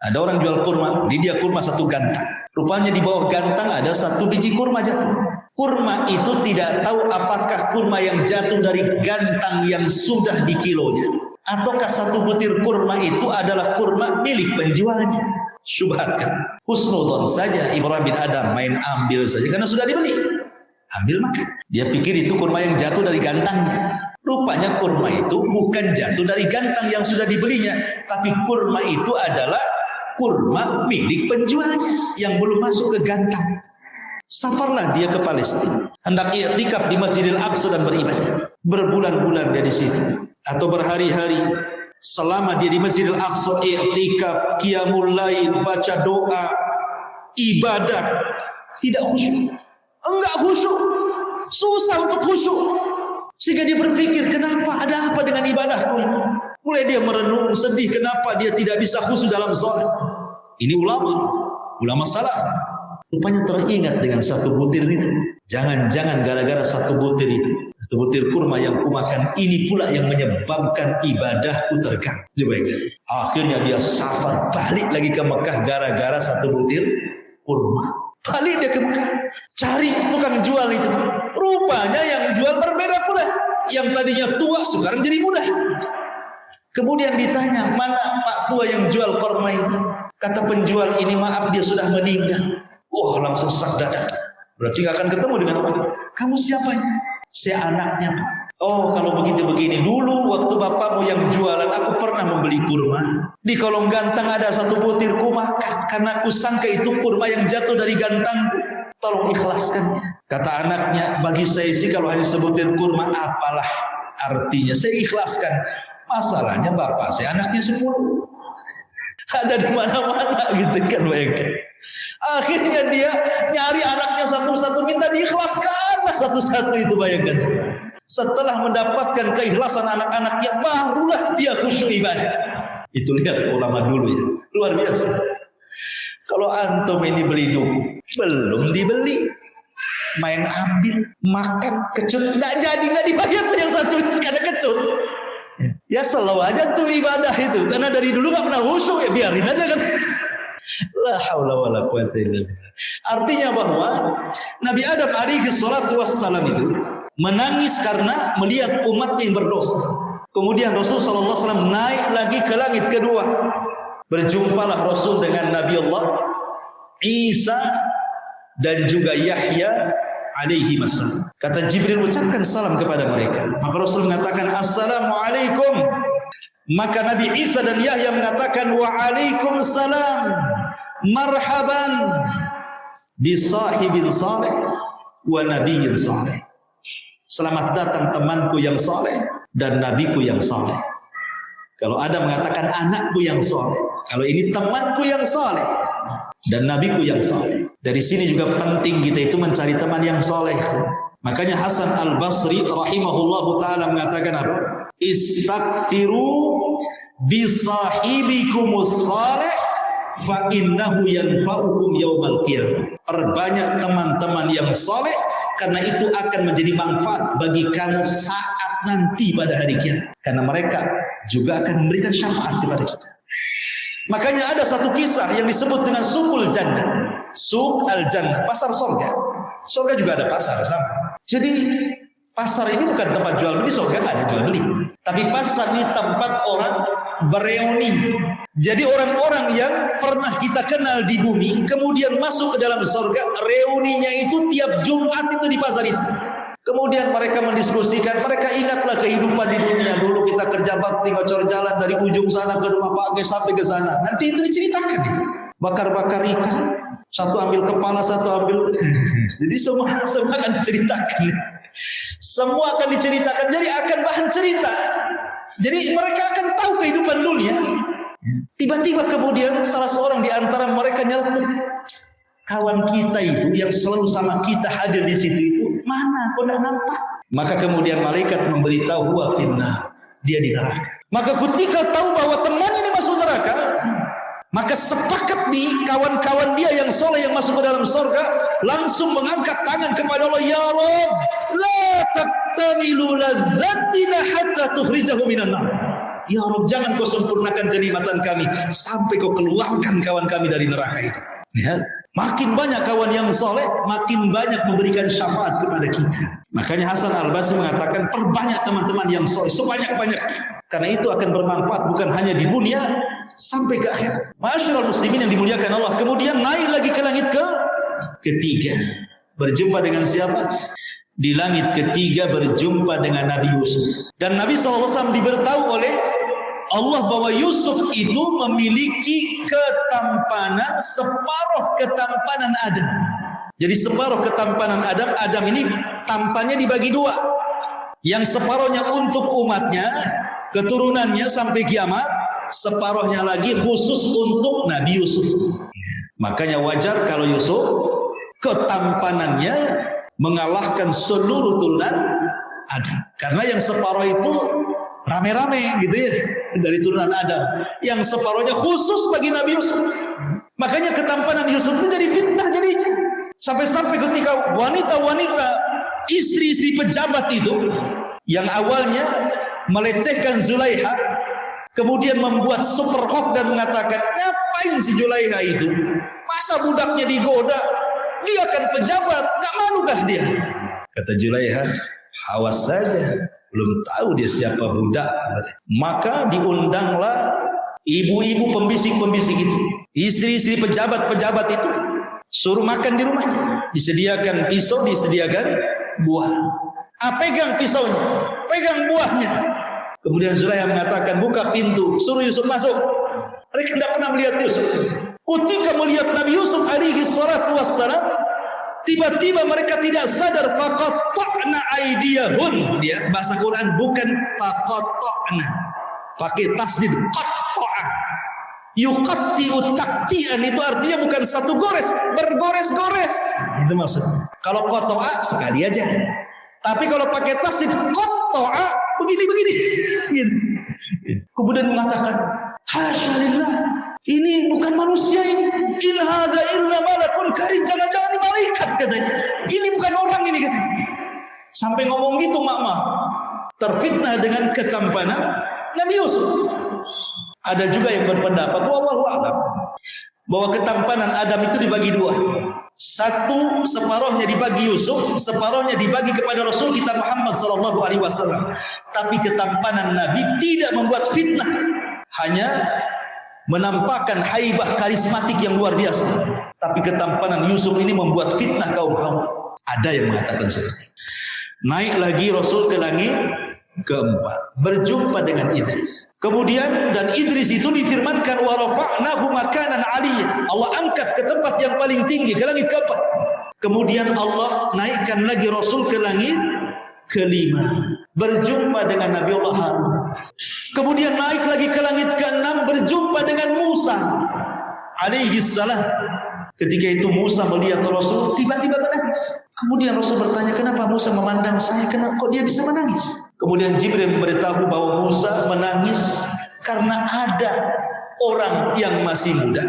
Ada orang jual kurma, beli dia kurma satu gantang. Rupanya di bawah gantang ada satu biji kurma jatuh. Kurma itu tidak tahu apakah kurma yang jatuh dari gantang yang sudah dikilonya, ataukah satu butir kurma itu adalah kurma milik penjualnya. Syubhatkan. Husnudon saja Ibrahim bin Adam main ambil saja karena sudah dibeli. Ambil makan. Dia pikir itu kurma yang jatuh dari gantangnya. Rupanya kurma itu bukan jatuh dari gantang yang sudah dibelinya, tapi kurma itu adalah kurma milik penjualnya yang belum masuk ke gantang itu. Safarlah dia ke Palestina, hendak i'tikaf di Masjidil Aqsa dan beribadah. Berbulan-bulan dia di situ atau berhari-hari selama dia di Masjidil Aqsa i'tikaf, qiyamul lail, baca doa, ibadah, tidak khusyuk. Enggak khusyuk. Susah untuk khusyuk. Sehingga dia berpikir, kenapa, ada apa dengan ibadahku ini? Mulai dia merenung, sedih kenapa dia tidak bisa khusyuk dalam sholat. Ini ulama salaf. Rupanya teringat dengan satu butir itu. Jangan-jangan gara-gara satu butir itu, satu butir kurma yang kumakan, ini pula yang menyebabkan ibadahku terganggu. Akhirnya dia safar balik lagi ke Mekah gara-gara satu butir kurma. Balik dia ke Mekah, cari tukang jual itu. Rupanya yang jual berbeda pula. Yang tadinya tua sekarang jadi muda. Kemudian ditanya, mana Pak tua yang jual kurma itu? Kata penjual ini, maaf dia sudah meninggal. Wah, langsung sak dada. Berarti gak akan ketemu dengan orang. Kamu siapanya? Saya anaknya Pak. Oh, kalau begitu begini. Dulu waktu bapakmu yang jualan, aku pernah membeli kurma. Di kolong gantang ada satu butir makan. Karena aku sangka itu kurma yang jatuh dari gantangku. Tolong ikhlaskannya. Kata anaknya, bagi saya sih kalau hanya sebutir kurma, apalah artinya. Saya ikhlaskan. Masalahnya bapak saya anaknya 10. Ada di mana-mana gitu kan bayangkan. Akhirnya dia nyari anaknya satu-satu, minta diikhlaskanlah satu-satu itu, bayangkan. Setelah mendapatkan keikhlasan anak-anaknya, barulah dia khusyuk ibadah. Itu lihat ulama dulu ya, luar biasa. Kalau antum ini beli duku, belum dibeli, main ambil, makan, kecut, nggak jadi, nggak dibayar tuh yang satu karena kecut. Ya selalu aja tuh ibadah itu, karena dari dulu nggak pernah khusyuk, ya biarin aja kan. La haula wala quwata illa billah. Artinya bahwa Nabi Adam alaihi salatu wassalam itu menangis karena melihat umatnya yang berdosa. Kemudian Rasul sallallahu alaihi wasallam naik lagi ke langit kedua. Berjumpalah Rasul dengan Nabi Allah Isa dan juga Yahya alaihi wassalam. Kata Jibril, ucapkan salam kepada mereka. Maka Rasul mengatakan assalamualaikum. Maka Nabi Isa dan Yahya mengatakan waalaikumsalam. Marhaban bi sahibin salih wa nabiyyin salih. Selamat datang temanku yang saleh dan nabiku yang saleh. Kalau Adam mengatakan anakku yang soleh, kalau ini temanku yang soleh dan nabiku yang soleh. Dari sini juga penting kita itu mencari teman yang soleh. Makanya Hasan Al-Basri rahimahullahu ta'ala mengatakan apa? Istaghfiru bisahibikumus salih fa innahu yanfa'ukum yaumal qiyamah. Perbanyak teman-teman yang soleh, karena itu akan menjadi manfaat bagi kamu saat nanti pada hari kiamat. Karena mereka juga akan memberikan syafaat kepada kita. Makanya ada satu kisah yang disebut dengan Suqul Jannah. Suq al-Jannah, pasar surga. Surga juga ada pasar sama. Jadi pasar ini bukan tempat jual beli, surga ada jual beli. Tapi pasar ini tempat orang bereuni. Jadi orang-orang yang pernah kita kenal di bumi kemudian masuk ke dalam surga, reuninya itu tiap Jumat itu di pasar itu. Kemudian mereka mendiskusikan, mereka ingatlah kehidupan di dunia dulu, kita kerja bakti ngocor jalan dari ujung sana ke rumah Pak Ge sampai ke sana. Nanti itu diceritakan itu. Bakar-bakar ikan, satu ambil kepala, satu ambil. Jadi semua akan diceritakan. Semua akan diceritakan. Jadi akan bahan cerita. Jadi mereka akan tahu kehidupan dunia. Tiba-tiba kemudian salah seorang di antara mereka nyeletuk, kawan kita itu yang selalu sama kita hadir di situ itu mana? Kok tidak nampak? Maka kemudian malaikat memberitahu huwa finnar, dia di neraka. Maka ketika tahu bahwa temannya ini masuk neraka, maka sepakat nih kawan-kawan dia yang soleh yang masuk ke dalam surga langsung mengangkat tangan kepada Allah, ya Rabb, la taqtamilu ladzatina hatta tukhrijahu minan nar. Ya Rabb, jangan kau sempurnakan kenikmatan kami sampai kau keluarkan kawan kami dari neraka itu. Lihat, makin banyak kawan yang soleh, makin banyak memberikan syafaat kepada kita. Makanya Hasan Al-Basri mengatakan, perbanyak teman-teman yang soleh sebanyak-banyaknya. Karena itu akan bermanfaat bukan hanya di dunia, sampai ke akhir. Ma'asyiral muslimin yang dimuliakan Allah. Kemudian naik lagi ke langit ketiga. Berjumpa dengan siapa? Di langit ketiga berjumpa dengan Nabi Yusuf. Dan Nabi SAW diberitahu oleh Allah bahwa Yusuf itu memiliki ketampanan separuh ketampanan Adam. Jadi separuh ketampanan Adam, Adam ini tampannya dibagi dua. Yang separuhnya untuk umatnya, keturunannya sampai kiamat, separuhnya lagi khusus untuk Nabi Yusuf. Makanya wajar kalau Yusuf ketampanannya mengalahkan seluruh turunan Adam. Karena yang separuh itu rame-rame gitu ya dari turunan Adam. Yang separuhnya khusus bagi Nabi Yusuf. Makanya ketampanan Yusuf itu jadi fitnah jadinya. Sampai-sampai ketika wanita-wanita istri-istri pejabat itu yang awalnya melecehkan Zulaiha, kemudian membuat super hoax dan mengatakan, ngapain si Zulaiha itu? Masa budaknya digoda? Dia kan pejabat, gak malukah dia? Kata Zulaiha, awas saja, belum tahu dia siapa budak. Maka diundanglah ibu-ibu pembisik-pembisik itu, istri-istri pejabat-pejabat itu, suruh makan di rumahnya. Disediakan pisau, disediakan buah. Pegang pisaunya, pegang buahnya. Kemudian Zulaiha mengatakan, buka pintu, suruh Yusuf masuk. Mereka tidak pernah melihat Yusuf. Ketika melihat Nabi Yusuf alaihi salatu wassalam, tiba-tiba mereka tidak sadar, faqatta'na aydiyahun. Dia bahasa Quran bukan faqatta'na, pakai tasdid, qatta'a. Yuqatti'u taqti'an itu artinya bukan satu gores, bergores-gores. Itu maksudnya. Kalau qata'a sekali aja. Tapi kalau pakai tasdid qatta'a begini-begini. Gitu. Kemudian mengatakan, hasya lillah, ini bukan manusia ini. In hadza illa malakun karim. Jangan-jangan ini malaikat katanya. Ini bukan orang ini katanya. Sampai ngomong gitu mak-mak. Terfitnah dengan ketampanan Nabi Yusuf. Ada juga yang berpendapat wallahu a'lam bahwa ketampanan Adam itu dibagi dua. Satu, separuhnya dibagi Yusuf, separuhnya dibagi kepada Rasul kita Muhammad sallallahu alaihi wasallam. Tapi ketampanan Nabi tidak membuat fitnah, hanya menampakkan haibah karismatik yang luar biasa. Tapi ketampanan Yusuf ini membuat fitnah kaum Hawa. Ada yang mengatakan seperti itu. Naik lagi Rasul ke langit keempat, berjumpa dengan Idris. Kemudian dan Idris itu difirmankan wa rafa'nahu makanan 'aliyya. Allah angkat ke tempat yang paling tinggi, ke langit keempat. Kemudian Allah naikkan lagi Rasul ke langit kelima berjumpa dengan Nabiullah Harun. Kemudian naik lagi ke langit ke-6 berjumpa dengan Musa alaihi salam. Ketika itu Musa melihat Rasul tiba-tiba menangis. Kemudian Rasul bertanya, kenapa Musa memandang saya? Kenapa kok dia bisa menangis? Kemudian Jibril memberitahu bahwa Musa menangis karena ada orang yang masih muda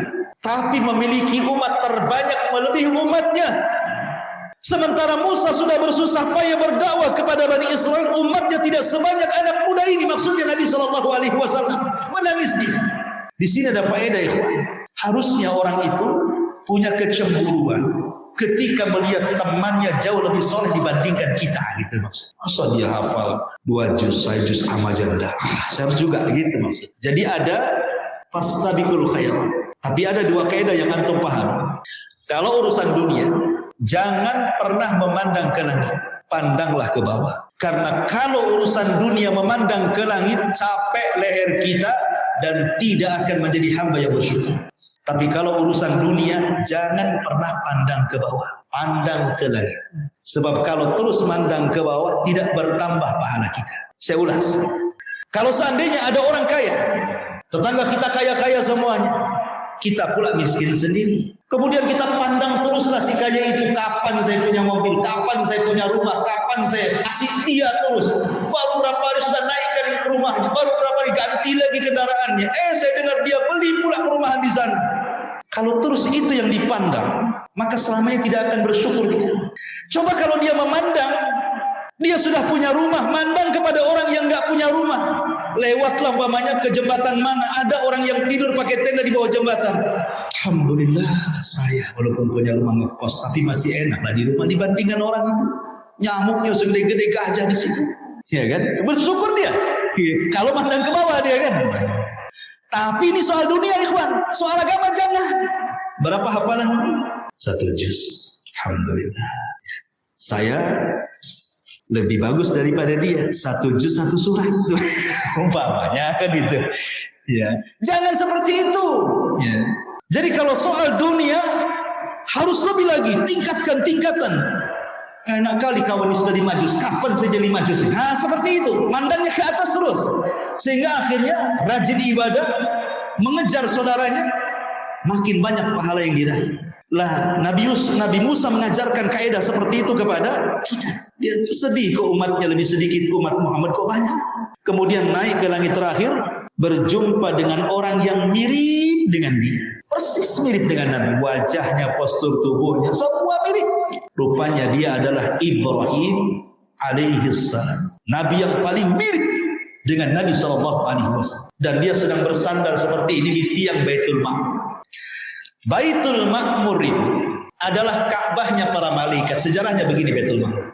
tapi memiliki umat terbanyak melebihi umatnya. Sementara Musa sudah bersusah payah berdakwah kepada Bani Israel, umatnya tidak sebanyak anak muda ini. Maksudnya Nabi SAW menangis dia. Di sini ada faedah, ikhwan. Harusnya orang itu punya kecemburuan ketika melihat temannya jauh lebih soleh dibandingkan kita, gitu maksud. Masa dia hafal 2 juz, saya juz amajanda. Saya harus juga gitu maksud. Jadi ada fastabiqul khairat. Tapi ada 2 kaidah yang antum pahami. Kalau urusan dunia, jangan pernah memandang ke langit, pandanglah ke bawah. Karena kalau urusan dunia memandang ke langit, capek leher kita dan tidak akan menjadi hamba yang bersyukur. Tapi kalau urusan dunia, jangan pernah pandang ke bawah, pandang ke langit. Sebab kalau terus mandang ke bawah, tidak bertambah pahala kita. Saya ulas. Kalau seandainya ada orang kaya, tetangga kita kaya-kaya semuanya, kita pula miskin sendiri. Kemudian kita pandang teruslah si kaya itu, kapan saya punya mobil, kapan saya punya rumah, kapan saya kasih dia terus. Baru berapa hari sudah naikkan rumahnya, baru berapa hari ganti lagi kendaraannya. Saya dengar dia beli pula perumahan di sana. Kalau terus itu yang dipandang, maka selamanya tidak akan bersyukur dia. Coba kalau dia memandang, dia sudah punya rumah, mandang kepada orang yang nggak punya rumah. Lewatlah umpamanya ke jembatan mana, ada orang yang tidur pakai tenda di bawah jembatan. Alhamdulillah saya walaupun punya rumah ngekos, tapi masih enak lah di rumah dibandingkan orang itu. Nyamuknya segede-gede gajah di situ, ya kan? Bersyukur dia. Kalau mandang ke bawah dia kan. Tapi ini soal dunia, ikhwan. Soal agama jangan. Berapa hafalan? 1 juz. Alhamdulillah. Saya lebih bagus daripada dia. 1 juz 1 surat. Umpamanya kan gitu. Ya. Jangan seperti itu. Ya. Jadi kalau soal dunia harus lebih lagi, tingkatkan tingkatan. Enak kali kawan ini sudah 5 juz, kapan saya jadi 5 juz? Nah seperti itu, mandangnya ke atas terus, sehingga akhirnya rajin ibadah, mengejar saudaranya, makin banyak pahala yang diraih. Lah Nabi Musa mengajarkan kaidah seperti itu kepada kita. Dia sedih kok umatnya lebih sedikit, umat Muhammad kok banyak. Kemudian naik ke langit terakhir, berjumpa dengan orang yang mirip dengan dia, persis mirip dengan Nabi, wajahnya, postur tubuhnya, semua mirip. Rupanya dia adalah Ibrahim alaihi salam, Nabi yang paling mirip dengan Nabi SAW. Dan dia sedang bersandar seperti ini di tiang Baitul Ma'mur. Baitul Ma'mur itu adalah Ka'bahnya para malaikat. Sejarahnya begini Baitul Ma'mur.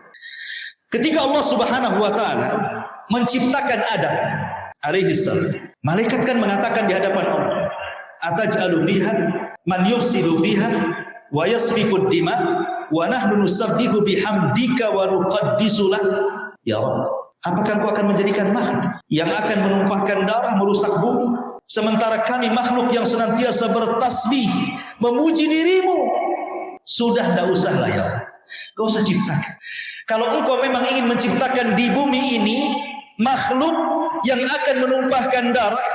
Ketika Allah Subhanahu wa taala menciptakan Adam alaihi salam, malaikat kan mengatakan di hadapan Allah, "Ataj'alu fiha man yufsidu fiha wa yasfiku dima wa nahnu nusabbihu bihamdika wa nuqaddisu lak." Ya Allah, apakah Engkau akan menjadikan makhluk yang akan menumpahkan darah, merusak bumi, sementara kami makhluk yang senantiasa bertasbih memuji dirimu? Sudah, tidak usahlah ya Allah, Kau usah ciptakan. Kalau Engkau memang ingin menciptakan di bumi ini makhluk yang akan menumpahkan darah,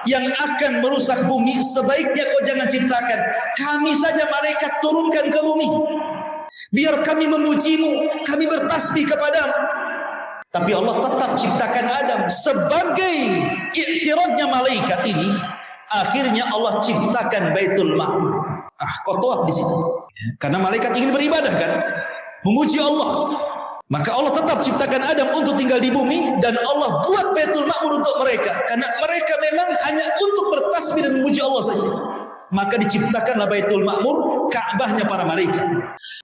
yang akan merusak bumi, sebaiknya Kau jangan ciptakan. Kami saja malaikat turunkan ke bumi, biar kami memujimu, kami bertasbih kepadamu. Tapi Allah tetap ciptakan Adam sebagai iktiradnya malaikat ini. Akhirnya Allah ciptakan Baitul Ma'mur. Kau tawaf di situ. Karena malaikat ingin beribadah kan, memuji Allah. Maka Allah tetap ciptakan Adam untuk tinggal di bumi, dan Allah buat Baitul Ma'mur untuk mereka. Karena mereka memang hanya untuk bertasbih dan memuji Allah saja. Maka diciptakanlah Baitul Ma'mur, Ka'bahnya para malaikat.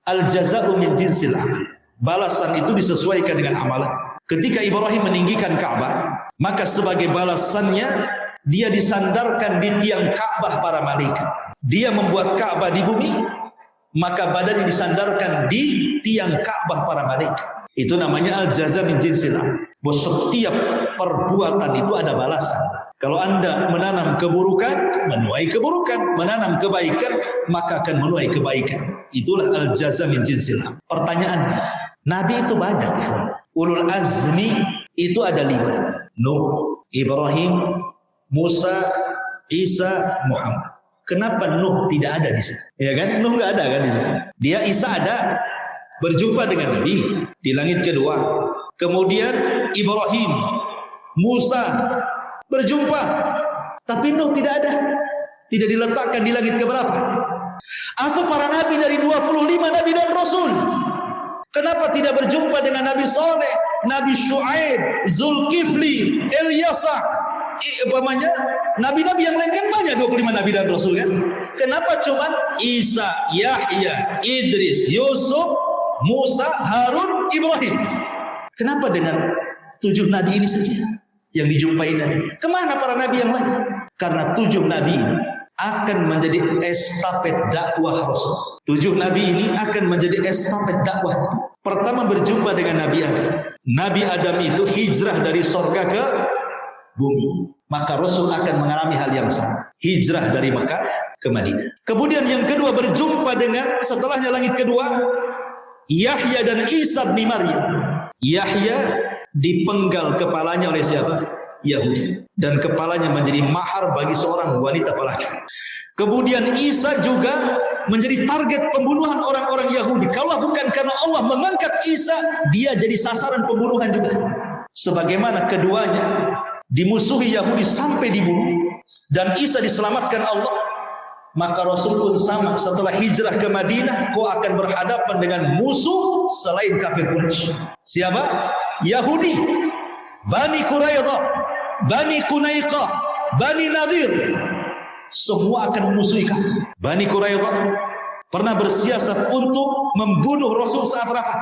Al-jaza'u min jinsil amal. Balasan itu disesuaikan dengan amalan. Ketika Ibrahim meninggikan Ka'bah, maka sebagai balasannya dia disandarkan di tiang Ka'bah para malaikat. Dia membuat Ka'bah di bumi, maka badannya disandarkan di tiang Ka'bah para malaikat. Itu namanya al-jaza min jinsil amal. Bahwa setiap perbuatan itu ada balasan. Kalau Anda menanam keburukan, menuai keburukan. Menanam kebaikan, maka akan menuai kebaikan. Itulah al-jaza min jinsil amal. Pertanyaannya, Nabi itu banyak, ikhwan. Ulul azmi itu ada 5. Nuh, Ibrahim, Musa, Isa, Muhammad. Kenapa Nuh tidak ada di situ? Ya kan? Nuh nggak ada kan di situ. Dia Isa ada, berjumpa dengan Nabi di langit kedua. Kemudian Ibrahim, Musa berjumpa, tapi Nuh tidak ada. Tidak diletakkan di langit keberapa? Atau para nabi dari 25 nabi dan rasul. Kenapa tidak berjumpa dengan Nabi Saleh, Nabi Syuaib, Zulkifli, Ilyasa, nabi-nabi yang lain kan banyak 25 nabi dan rasul kan? Kenapa cuman Isa, Yahya, Idris, Yusuf, Musa, Harun, Ibrahim? Kenapa dengan 7 nabi ini saja yang dijumpai Nabi? Kemana para nabi yang lain? Karena 7 nabi ini akan menjadi estafet dakwah Rasul. 7 nabi ini akan menjadi estafet dakwah Nabi. Pertama berjumpa dengan Nabi Adam. Nabi Adam itu hijrah dari sorga ke bumi. Maka Rasul akan mengalami hal yang sama. Hijrah dari Mekah ke Madinah. Kemudian yang kedua berjumpa dengan setelahnya langit kedua, Yahya dan Isa bin Maryam. Yahya dipenggal kepalanya oleh siapa? Yahudi, dan kepalanya menjadi mahar bagi seorang wanita pelacur. Kemudian Isa juga menjadi target pembunuhan orang-orang Yahudi. Kalau bukan karena Allah mengangkat Isa, dia jadi sasaran pembunuhan juga. Sebagaimana keduanya dimusuhi Yahudi sampai dibunuh, dan Isa diselamatkan Allah, maka Rasul pun sama. Setelah hijrah ke Madinah, kau akan berhadapan dengan musuh selain kafir Quraisy. Siapa? Yahudi, Bani Quraidah, Bani Qunaiqah, Bani Nadir, semua akan memusuhi kamu. Bani Quraidah pernah bersiasat untuk membunuh Rasul saat rapat.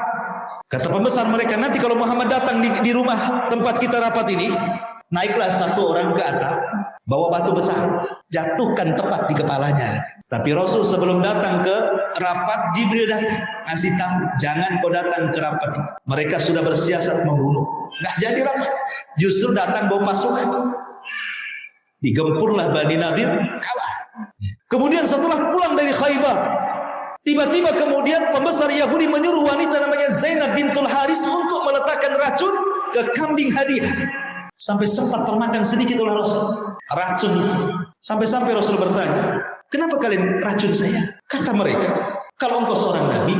Kata pembesar mereka, nanti kalau Muhammad datang di rumah tempat kita rapat ini, naiklah satu orang ke atap, bawa batu besar, jatuhkan tepat di kepalanya. Tapi Rasul sebelum datang ke rapat, Jibril datang, ngasih tahu, jangan kau datang ke rapat itu. Mereka sudah bersiasat membunuh. Nggak jadi rapat, justru datang bawa pasukan. Digempurlah Bani Nadir, kalah. Kemudian setelah pulang dari Khaybar, tiba-tiba kemudian pembesar Yahudi menyuruh wanita namanya Zainab bintul Haris untuk meletakkan racun ke kambing hadiah. Sampai sempat termakan sedikit oleh Rasul. Racun itu. Sampai-sampai Rasul bertanya, kenapa kalian racun saya? Kata mereka, kalau engkau seorang nabi,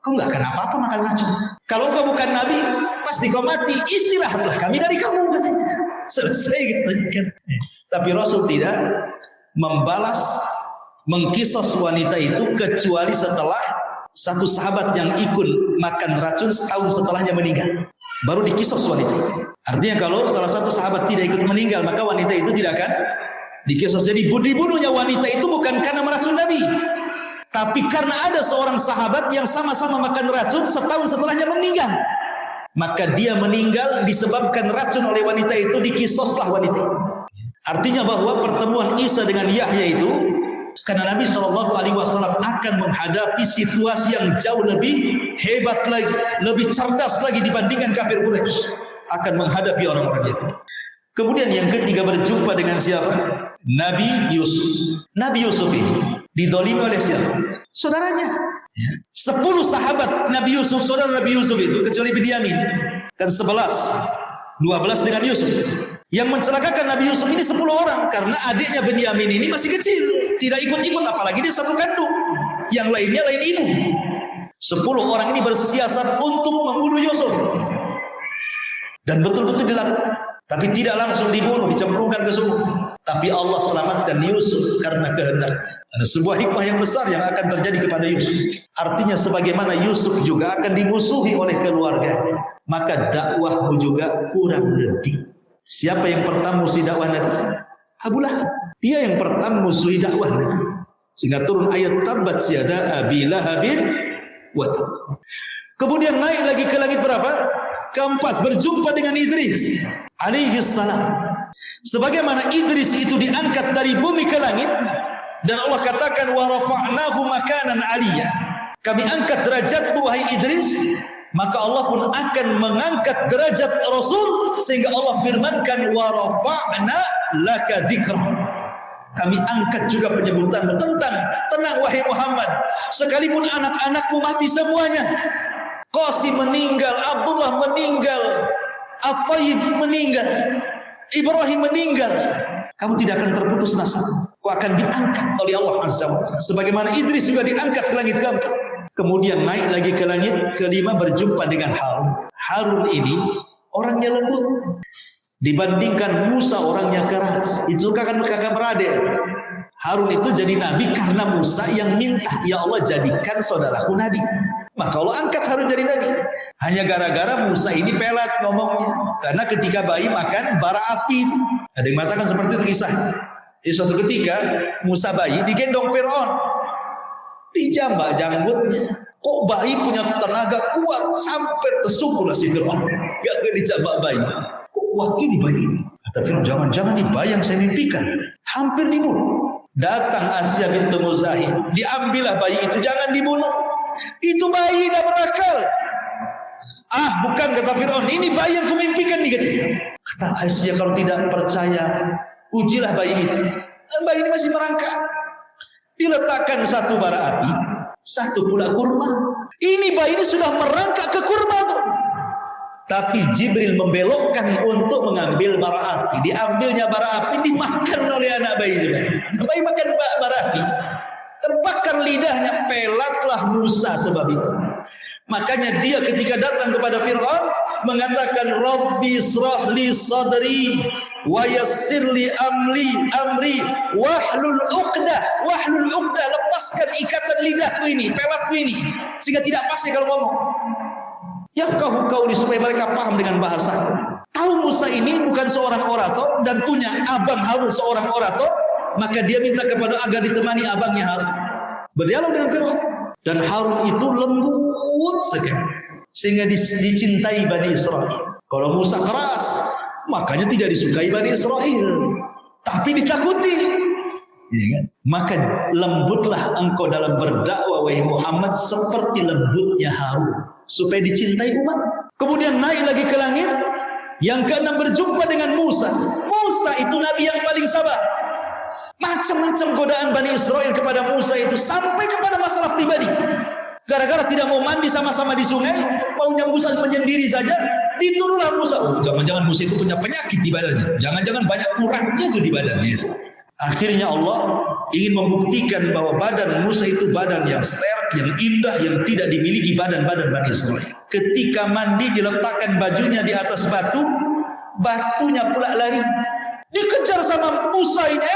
kau nggak akan apa-apa makan racun. Kalau engkau bukan nabi, pasti kau mati. Istirahatlah kami dari kamu, katanya. Selesai katanya. Tapi Rasul tidak membalas, mengkisos wanita itu kecuali setelah satu sahabat yang ikut makan racun setahun setelahnya meninggal. Baru dikisos wanita itu. Artinya kalau salah satu sahabat tidak ikut meninggal, maka wanita itu tidak akan dikisos. Jadi dibunuhnya wanita itu bukan karena meracun Nabi, tapi karena ada seorang sahabat yang sama-sama makan racun setahun setelahnya meninggal. Maka dia meninggal disebabkan racun oleh wanita itu, dikisoslah wanita itu. Artinya bahwa pertemuan Isa dengan Yahya itu karena Nabi SAW akan menghadapi situasi yang jauh lebih hebat lagi, lebih cerdas lagi dibandingkan kafir Quraisy, akan menghadapi orang-orang Yahudi. Kemudian yang ketiga berjumpa dengan siapa? Nabi Yusuf. Nabi Yusuf ini didolimi oleh siapa? Saudaranya. 10 sahabat Nabi Yusuf, saudara Nabi Yusuf itu, kecuali Binyamin, kan 11, 12 dengan Yusuf. Yang mencelakakan Nabi Yusuf ini 10 orang, karena adiknya Binyamin ini masih kecil, tidak ikut-ikut, apalagi dia satu kandung, yang lainnya lain ibu. 10 orang ini bersiasat untuk membunuh Yusuf, dan betul-betul dilakukan, tapi tidak langsung dibunuh, dicemplungkan ke sumur. Tapi Allah selamatkan Yusuf karena kehendak. Ada sebuah hikmah yang besar yang akan terjadi kepada Yusuf. Artinya sebagaimana Yusuf juga akan dimusuhi oleh keluarganya, maka dakwahmu juga kurang lebih. Siapa yang pertama musuhi dakwah Nabi? Abu Lahab. Dia yang pertama musuhi dakwah Nabi. Sehingga turun ayat tabat yada abi lahabin wa tab. Kemudian naik lagi ke langit berapa? Keempat, berjumpa dengan Idris alaihi salam. Sebagaimana Idris itu diangkat dari bumi ke langit, dan Allah katakan wa rafa'nahu makanan aliyya. Kami angkat derajatmu wahai Idris, maka Allah pun akan mengangkat derajat Rasul, sehingga Allah firmankan wa rafa'na laka dzikra. Kami angkat juga penyebutanmu tentang, tenang wahai Muhammad, sekalipun anak-anakmu mati semuanya, Qasim meninggal, Abdullah meninggal, At-Tayyib meninggal, Ibrahim meninggal. Kamu tidak akan terputus nasab. Kau akan diangkat oleh Allah Azza wa Jalla. Sebagaimana Idris juga diangkat ke langit keempat. Kemudian naik lagi ke langit kelima berjumpa dengan Harun. Harun ini orangnya lembut. Dibandingkan Musa orangnya keras. Itu kakak beradik. Harun itu jadi nabi karena Musa yang minta, ya Allah jadikan saudaraku nabi. Maka Allah angkat Harun jadi nabi. Hanya gara-gara Musa ini pelat ngomongnya. Karena ketika bayi makan bara api itu. Ada yang mengatakan seperti itu kisah. Di suatu ketika Musa bayi digendong Fir'aun. Dijambak janggutnya. Kok bayi punya tenaga kuat sampai tersungkurlah si Fir'aun. Gak dijambak bayi. Kok kuat ini bayi ini? Kata Fir'aun, jangan-jangan ini bayi yang saya mimpikan. Hampir dibunuh. Datang Asya bintu Muzahim, diambillah bayi itu, jangan dibunuh. Itu bayi dah berakal. Ah, bukan, kata Fir'aun, ini bayi yang kumimpikan nih katanya. Kata Asya, kalau tidak percaya, ujilah bayi itu. Bayi ini masih merangkak. Diletakkan satu bara api, satu pula kurma. Ini bayi ini sudah merangkak ke kurma tuh. Tapi Jibril membelokkan untuk mengambil bara api. Diambilnya bara api, dimakan oleh anak bayi itu. Anak bayi makan bara api, terbakar lidahnya, pelatlah Musa sebab itu. Makanya dia ketika datang kepada Fir'aun mengatakan, Rabbi israh li sadri wa yassir li amri wahlul uqdah, lepaskan ikatan lidahku ini, pelatku ini, sehingga tidak fasih kalau ngomong. Yafqahu qauli, supaya mereka paham dengan bahasa. Tahu Musa ini bukan seorang orator dan punya abang Harun seorang orator, maka dia minta kepada agar ditemani abangnya Harun. Berdialog dengan Fir'aun. Dan Harun itu lembut sekali sehingga dicintai Bani Israel. Kalau Musa keras, makanya tidak disukai Bani Israel, tapi ditakuti. Ya kan? Maka lembutlah engkau dalam berdakwah wahai Muhammad seperti lembutnya Harun, supaya dicintai umat. Kemudian naik lagi ke langit. Yang keenam berjumpa dengan Musa. Musa itu nabi yang paling sabar. Macam-macam godaan Bani Israel kepada Musa itu, sampai kepada masalah pribadi. Gara-gara tidak mau mandi sama-sama di sungai, maunya Musa menyendiri saja, dituduhlah Musa. Oh, jangan-jangan Musa itu punya penyakit di badannya. Jangan-jangan banyak kurangnya itu di badannya itu. Akhirnya Allah ingin membuktikan bahwa badan Musa itu badan yang serak, yang indah, yang tidak dimiliki badan-badan Bani Israel. Ketika mandi diletakkan bajunya di atas batu, batunya pula lari. Dikejar sama Musa ini,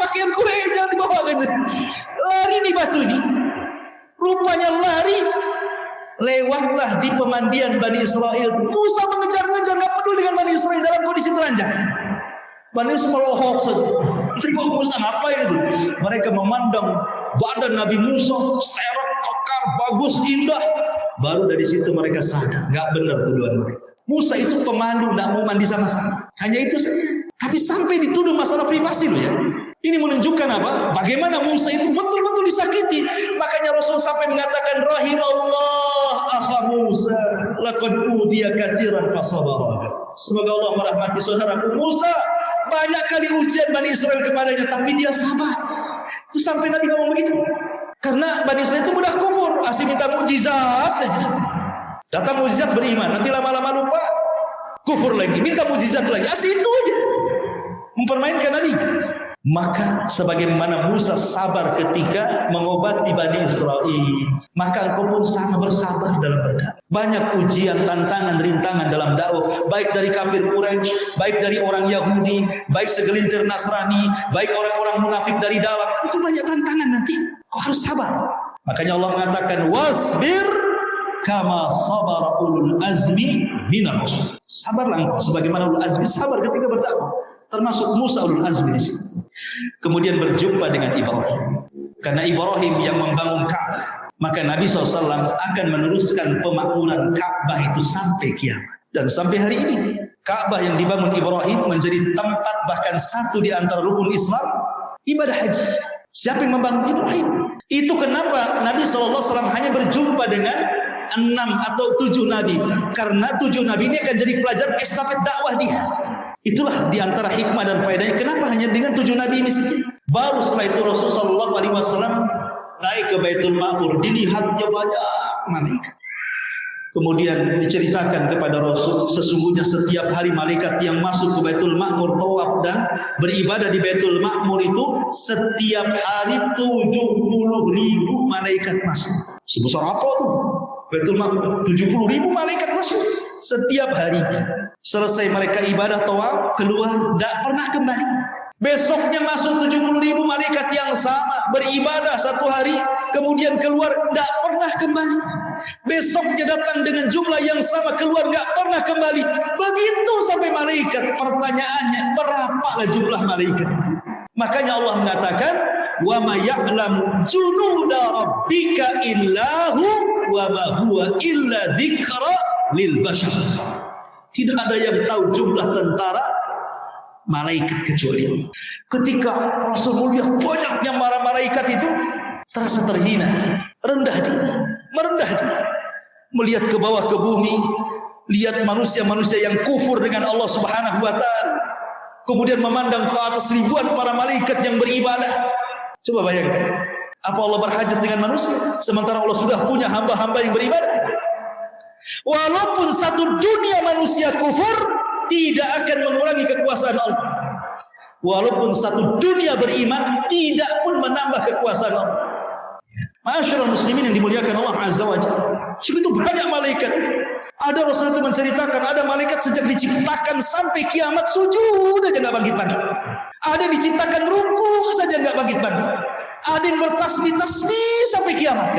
pakaian Quraisy jangan dibawa gitu. Lari nih batu ini. Rupanya lari, lewatlah di pemandian Bani Israel. Musa mengejar-ngejar, gak peduli dengan Bani Israel dalam kondisi telanjang. Bani Israel melohok saja. Terima Musa ngapain itu? Mereka memandang badan Nabi Musa serak, kekar, bagus, indah. Baru dari situ mereka sadar, gak benar tuduhan mereka. Musa itu pemalu, gak mau mandi sama-sama. Hanya itu saja. Tapi sampai dituduh masalah privasi loh ya. Ini menunjukkan apa? Bagaimana Musa itu betul-betul disakiti. Makanya Rasul sampai mengatakan, Rahimallah akha Musa, laqad udhiya katsiran fasabara. Semoga Allah merahmati saudaraku Musa. Banyak kali ujian Bani Israel kepadanya, tapi dia sabar. Itu sampai Nabi ngomong begitu. Karena Bani Israel itu mudah kufur, asing minta mujizat aja. Datang mujizat beriman, nanti lama-lama lupa, kufur lagi, minta mujizat lagi, asing itu aja. Mempermainkan Nabi. Maka sebagaimana Musa sabar ketika mengobati Bani Israel, maka engkau pun sama bersabar dalam berdakwah. Banyak ujian, tantangan, rintangan dalam dakwah, baik dari kafir Quraisy, baik dari orang Yahudi, baik segelintir Nasrani, baik orang-orang munafik dari dalam. Itu banyak tantangan nanti. Kau harus sabar. Makanya Allah mengatakan, wasbir kama sabara ulul azmi minar rusul. Sabarlah engkau sebagaimana ulul azmi sabar ketika berdakwah. Termasuk Musa ulul azmi di situ. Kemudian berjumpa dengan Ibrahim. Karena Ibrahim yang membangun Ka'bah, maka Nabi SAW akan meneruskan pemakmuran Ka'bah itu sampai kiamat. Dan sampai hari ini Ka'bah yang dibangun Ibrahim menjadi tempat, bahkan satu di antara rukun Islam, ibadah haji. Siapa yang membangun? Ibrahim. Itu kenapa Nabi SAW hanya berjumpa dengan 6 atau 7 Nabi. Karena 7 Nabi ini akan jadi pelajaran estafet dakwah dia. Itulah diantara hikmah dan faedahnya. Kenapa hanya dengan 7 Nabi ini saja? Baru setelah itu Rasulullah SAW naik ke Baitul Ma'mur. Dilihatnya banyak malaikat. Kemudian diceritakan kepada Rasul, sesungguhnya setiap hari malaikat yang masuk ke Baitul Ma'mur tawaf dan beribadah di Baitul Ma'mur itu setiap hari 70.000 malaikat masuk. Sebesar apa tuh? Baitul Ma'mur 70.000 malaikat masuk setiap harinya. Selesai mereka ibadah tawaf, keluar, tidak pernah kembali. Besoknya masuk 70.000 malaikat yang sama, beribadah satu hari, kemudian keluar, tidak pernah kembali. Besoknya datang dengan jumlah yang sama, keluar, tidak pernah kembali. Begitu sampai malaikat. Pertanyaannya, berapa jumlah malaikat itu? Makanya Allah mengatakan, wa ma ya'lamu junuda rabbika illahu wa ma huwa illa dzikra lil bashar. Tidak ada yang tahu jumlah tentara malaikat kecuali Allah. Ketika Rasul melihat banyaknya para malaikat itu, terasa terhina, rendah diri, merendah diri, melihat ke bawah ke bumi, lihat manusia-manusia yang kufur dengan Allah Subhanahu wa taala, kemudian memandang ke atas ribuan para malaikat yang beribadah. Coba bayangkan, apa Allah berhajat dengan manusia sementara Allah sudah punya hamba-hamba yang beribadah? Walaupun satu dunia manusia kufur, tidak akan mengurangi kekuasaan Allah. Walaupun satu dunia beriman, tidak pun menambah kekuasaan Allah. Ma'asyiral muslimin yang dimuliakan Allah Azza wa Jalla, begitu banyak malaikat itu. Ada Rasul itu menceritakan, ada malaikat sejak diciptakan sampai kiamat sujud aja nggak bangkit-bangkit. Ada yang diciptakan ruku saja nggak bangkit-bangkit. Ada yang bertasbih-tasbih sampai kiamat.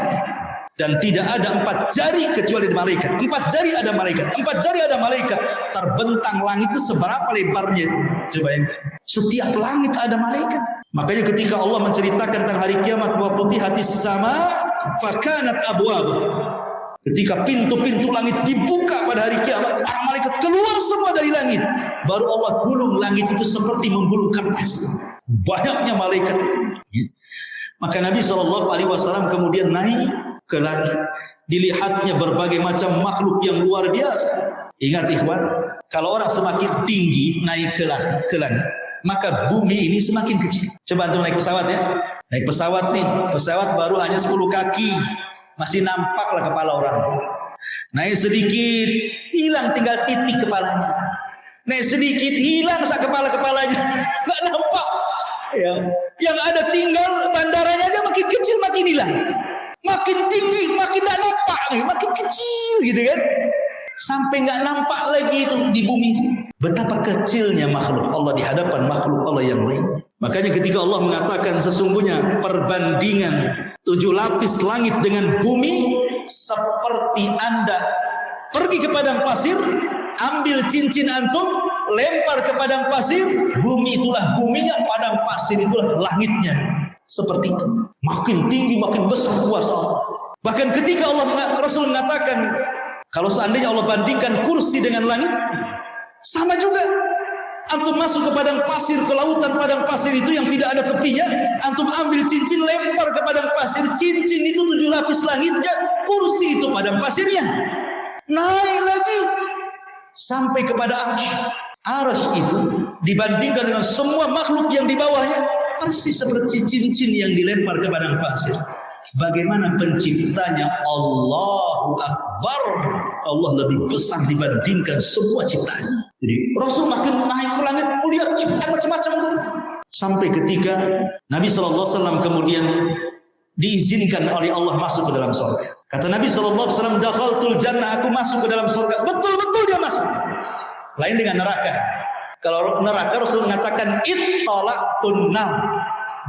Dan tidak ada 4 jari kecuali malaikat. 4 jari ada malaikat. 4 jari ada malaikat. Terbentang langit itu seberapa lebarnya itu? Coba yang setiap langit ada malaikat. Makanya ketika Allah menceritakan tentang hari kiamat, wa futihatis sama fakanat abwaba. Ketika pintu-pintu langit dibuka pada hari kiamat, para malaikat keluar semua dari langit. Baru Allah gulung langit itu seperti menggulung kertas. Banyaknya malaikat itu. Maka Nabi SAW kemudian naik ke langit. Dilihatnya berbagai macam makhluk yang luar biasa. Ingat ikhwan, kalau orang semakin tinggi naik ke langit, maka bumi ini semakin kecil. Coba antum naik pesawat ya. Naik pesawat nih, pesawat baru hanya 10 kaki. Masih nampaklah kepala orang. Naik sedikit, hilang tinggal titik kepalanya. Naik sedikit, hilang sak kepala-kepalanya. Nggak nampak. Ya. Yang ada tinggal bandaranya aja makin kecil makin hilang. Makin tinggi makin tidak nampak, makin kecil gitu kan. Sampai nggak nampak lagi itu di bumi itu. Betapa kecilnya makhluk Allah di hadapan makhluk Allah yang lain. Makanya ketika Allah mengatakan sesungguhnya perbandingan 7 lapis langit dengan bumi seperti Anda pergi ke padang pasir, ambil cincin antum, lempar ke padang pasir, bumi itulah buminya, padang pasir itulah langitnya. Seperti itu. Makin tinggi, makin besar kuasa Allah. Bahkan ketika Rasul mengatakan, kalau seandainya Allah bandingkan kursi dengan langit, sama juga. Antum masuk ke padang pasir, ke lautan padang pasir itu yang tidak ada tepinya, antum ambil cincin, lempar ke padang pasir, cincin itu 7 lapis langitnya, kursi itu padang pasirnya. Naik lagi sampai kepada arsy. Arsy itu dibandingkan dengan semua makhluk yang di bawahnya persis seperti cincin yang dilempar ke padang pasir. Bagaimana penciptanya? Allahu Akbar. Allah lebih besar dibandingkan semua ciptaan. Jadi Rasul makin naik ke langit, melihat ciptaan macam-macam. Sampai ketika Nabi SAW kemudian diizinkan oleh Allah masuk ke dalam surga. Kata Nabi SAW, dakhaltul jannah, aku masuk ke dalam surga. Betul-betul dia masuk. Lain dengan neraka. Kalau neraka Rasul mengatakan ittola'tun nar,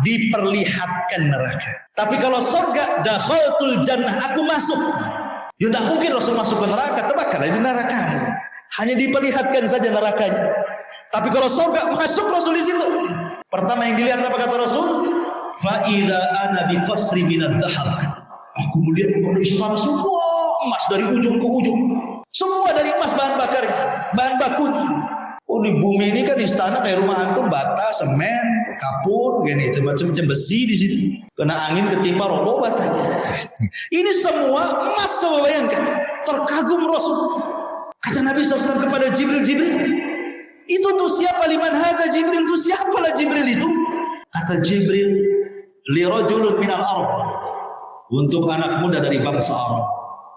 diperlihatkan neraka. Tapi kalau surga, dakhaltul jannah, aku masuk. Ya tidak mungkin Rasul masuk ke neraka, terbakar di neraka. Hanya diperlihatkan saja nerakanya. Tapi kalau surga, masuk Rasul di situ. Pertama yang dilihat apa kata Rasul? Fa idza ana bi qasri min adh-dhahab. Aku melihat kepada istana semua emas dari ujung ke ujung. Semua dari emas bahan bakarnya, bahan bakunya. Oh, di bumi ini kan istana kayak rumah antum, bata, semen, kapur, gini itu macam-macam besi di situ. Kena angin ketimpa roboh batanya. Ini semua emas, coba bayangkan. Terkagum Rasul. Kata Nabi SAW kepada Jibril, itu tuh siapa? Liman hadza Jibril? Itu siapalah Jibril itu? Kata Jibril, li rajulun minal Arab, untuk anak muda dari bangsa Arab.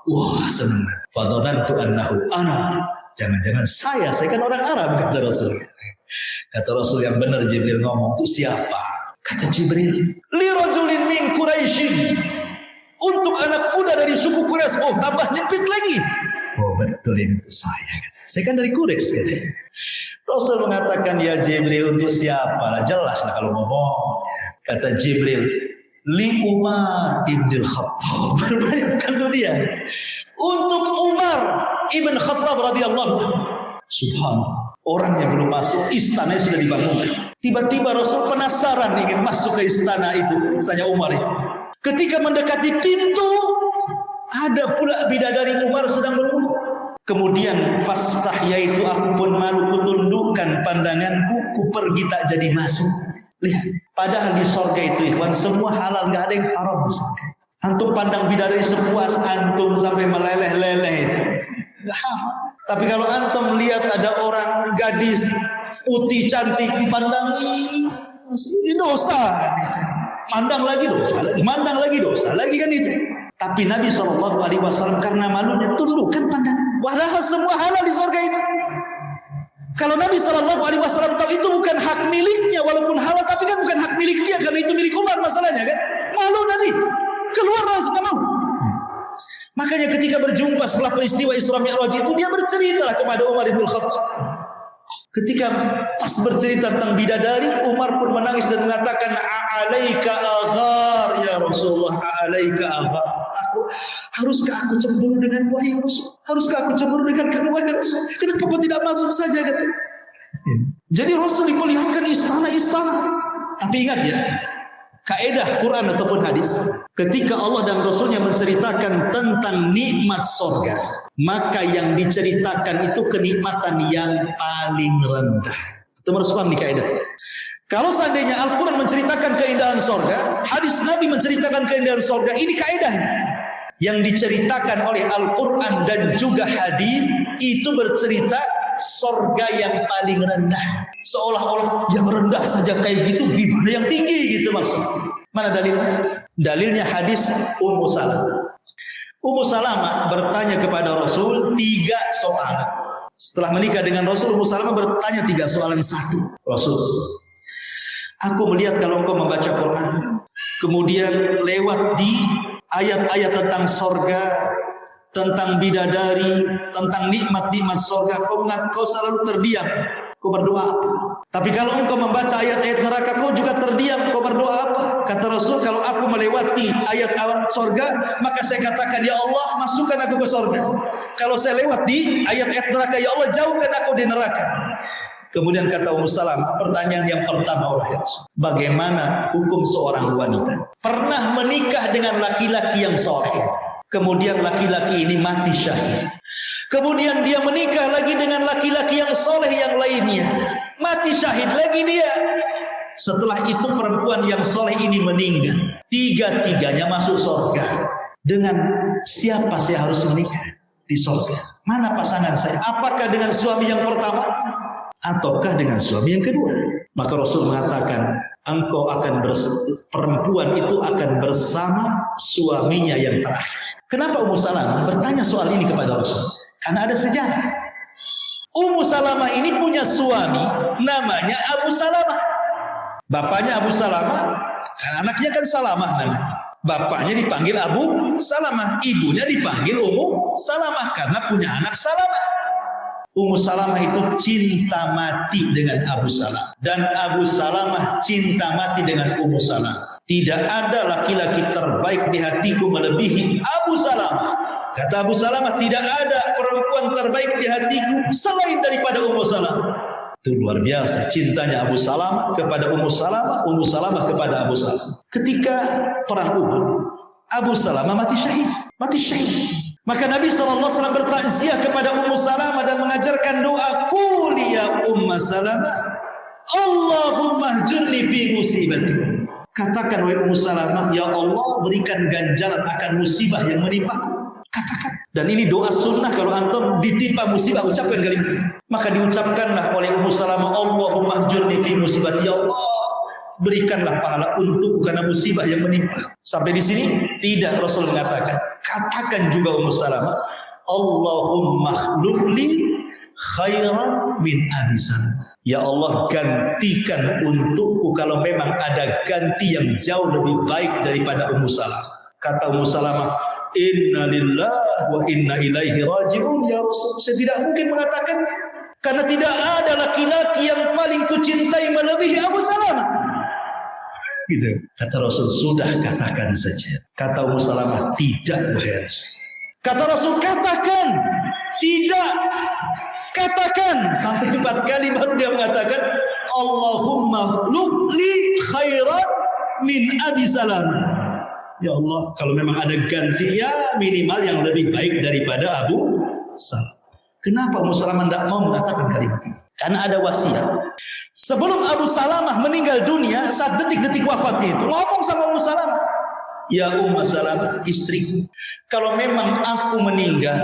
Wah, senang. Fadhanantu annahu ana. Jangan-jangan saya kan orang Arab, kata Rasul. Kata Rasul, yang benar Jibril ngomong, itu siapa? Kata Jibril, li rajulin min Quraisyin, untuk anak muda dari suku Quraisy. Oh, tambah nyepit lagi. Oh, betul, ini untuk saya. Saya kan dari Quraisy. Rasul mengatakan, ya Jibril, untuk siapa? Lah jelas lah kalau ngomong. Kata Jibril, li Umar ibn Khattab. Bukan itu dia. Untuk Umar ibn Khattab radhiyallahu anhu. Subhanallah. Orang yang belum masuk, istana sudah dibangun. Tiba-tiba Rasul penasaran ingin masuk ke istana itu. Misalnya Umar itu. Ketika mendekati pintu, ada pula bidadari Umar sedang berwudu. Kemudian fastahyaitu, aku pun malu, kutundukkan pandanganku, ku pergi tak jadi masuk. Lihat, padahal di sorga itu ikhwan semua halal, gak ada yang haram di sorga itu. Antum pandang bidadari sepuas antum sampai meleleh-leleh itu, gak haram. Tapi kalau antum melihat ada orang gadis putih cantik dipandang, ini dosa kan itu. Mandang lagi dosa lagi, mandang lagi dosa lagi kan itu. Tapi Nabi SAW karena malunya tundukkan pandangan. Padahal semua halal di surga itu. Kalau Nabi SAW tahu itu bukan hak miliknya, walaupun halal, tapi kan bukan hak milik dia, karena itu milik Umar masalahnya kan. Malu Nabi, keluar tidak mau. Makanya ketika berjumpa setelah peristiwa Isra Mi'raj itu, dia bercerita kepada Umar bin Khattab. Ketika pas bercerita tentang bidadari, Umar pun menangis dan mengatakan, "A'alaika aghar ya Rasulullah, a'alaika aghar." Haruskah aku cemburu dengan wahai Rasul? Haruskah aku cemburu dengan kamu wahai Rasul? Kenapa kamu tidak masuk saja katanya? Jadi Rasul diperlihatkan istana-istana. Tapi ingat ya, kaidah Quran ataupun hadis, ketika Allah dan Rasulnya menceritakan tentang nikmat sorga, maka yang diceritakan itu kenikmatan yang paling rendah. Itu harus paham nih kaidah. Kalau seandainya Al-Quran menceritakan keindahan sorga, hadis Nabi menceritakan keindahan sorga, ini kaidahnya. Yang diceritakan oleh Al-Quran dan juga hadis itu bercerita sorga yang paling rendah. Seolah-olah yang rendah saja kayak gitu, gimana yang tinggi gitu maksudnya. Mana dalilnya? Dalilnya hadis Ummu Salamah. Ummu Salamah bertanya kepada Rasul 3 soalan. Setelah menikah dengan Rasul, Ummu Salamah bertanya 3 soalan. 1, Rasul, aku melihat kalau engkau membaca Quran, kemudian lewat di ayat-ayat tentang sorga, tentang bidadari, tentang nikmat-nikmat sorga, kau selalu terdiam. Kau berdoa apa? Tapi kalau engkau membaca ayat-ayat neraka, kau juga terdiam. Kau berdoa apa? Kata Rasul, kalau aku melewati ayat-ayat sorga, maka saya katakan, ya Allah, masukkan aku ke sorga. Kalau saya lewat di ayat-ayat neraka, ya Allah, jauhkan aku di neraka. Kemudian kata Ummu Salamah, pertanyaan yang pertama, wahai Rasul, bagaimana hukum seorang wanita pernah menikah dengan laki-laki yang soleh, kemudian laki-laki ini mati syahid, kemudian dia menikah lagi dengan laki-laki yang soleh yang lainnya, mati syahid lagi dia. Setelah itu perempuan yang soleh ini meninggal, 3-tiganya masuk surga. Dengan siapa saya harus menikah di surga? Mana pasangan saya? Apakah dengan suami yang pertama ataukah dengan suami yang kedua? Maka Rasul mengatakan, engkau akan perempuan itu akan bersama suaminya yang terakhir. Kenapa Ummu Salamah bertanya soal ini kepada Rasul? Karena ada sejarah. Ummu Salamah ini punya suami namanya Abu Salamah. Bapaknya Abu Salamah, kan anaknya kan Salamah namanya. Bapaknya dipanggil Abu Salamah, ibunya dipanggil Ummu Salamah karena punya anak Salamah. Ummu Salamah itu cinta mati dengan Abu Salamah, dan Abu Salamah cinta mati dengan Ummu Salamah. Tidak ada laki-laki terbaik di hatiku melebihi Abu Salamah. Kata Abu Salamah, tidak ada perempuan terbaik di hatiku selain daripada Ummu Salamah. Itu luar biasa cintanya Abu Salamah kepada Ummu Salamah, Ummu Salamah kepada Abu Salamah. Ketika perang Uhud, Abu Salamah mati syahid, mati syahid. Maka Nabi SAW bertakziah kepada Ummu Salamah dan mengajarkan doa, quli ya Ummu Salamah, Allahumma ajurni fi musibati. Katakan wahai Ummu Salamah, ya Allah, berikan ganjaran akan musibah yang menimpaku. Katakan. Dan ini doa sunnah, kalau antum ditimpa musibah, ucapkan kalimat ini. Maka diucapkanlah oleh Ummu Salamah, Allahumma ajurni fi musibati. Ya Allah, berikanlah pahala untukku karena musibah yang menimpa. Sampai di sini tidak, Rasul mengatakan, katakan juga Ummu Salamah, Allahumma khlufli khairan min Abi Salamah. Ya Allah, gantikan untukku kalau memang ada ganti yang jauh lebih baik daripada Ummu Salamah. Kata Ummu Salamah, inna lillahi wa inna ilaihi raji'un ya Rasul. Saya tidak mungkin mengatakan, karena tidak ada laki-laki yang paling kucintai melebihi Abu Salamah. Gitu. Kata Rasul, sudah katakan saja. Kata Ummu Salamah, tidak wahai Rasul. Kata Rasul, katakan. Tidak. Katakan. Sampai 4 kali baru dia mengatakan, Allahumma lufli khairan min Abi Salamah. Ya Allah, kalau memang ada ganti, ya minimal yang lebih baik daripada Abu Salamah. Kenapa Ummu Salamah tidak mau mengatakan kalimat ini? Karena ada wasiat. Sebelum Abu Salamah meninggal dunia, saat detik-detik wafatnya itu, ngomong sama Ummu Salamah, ya Ummu Salamah, istriku, kalau memang aku meninggal,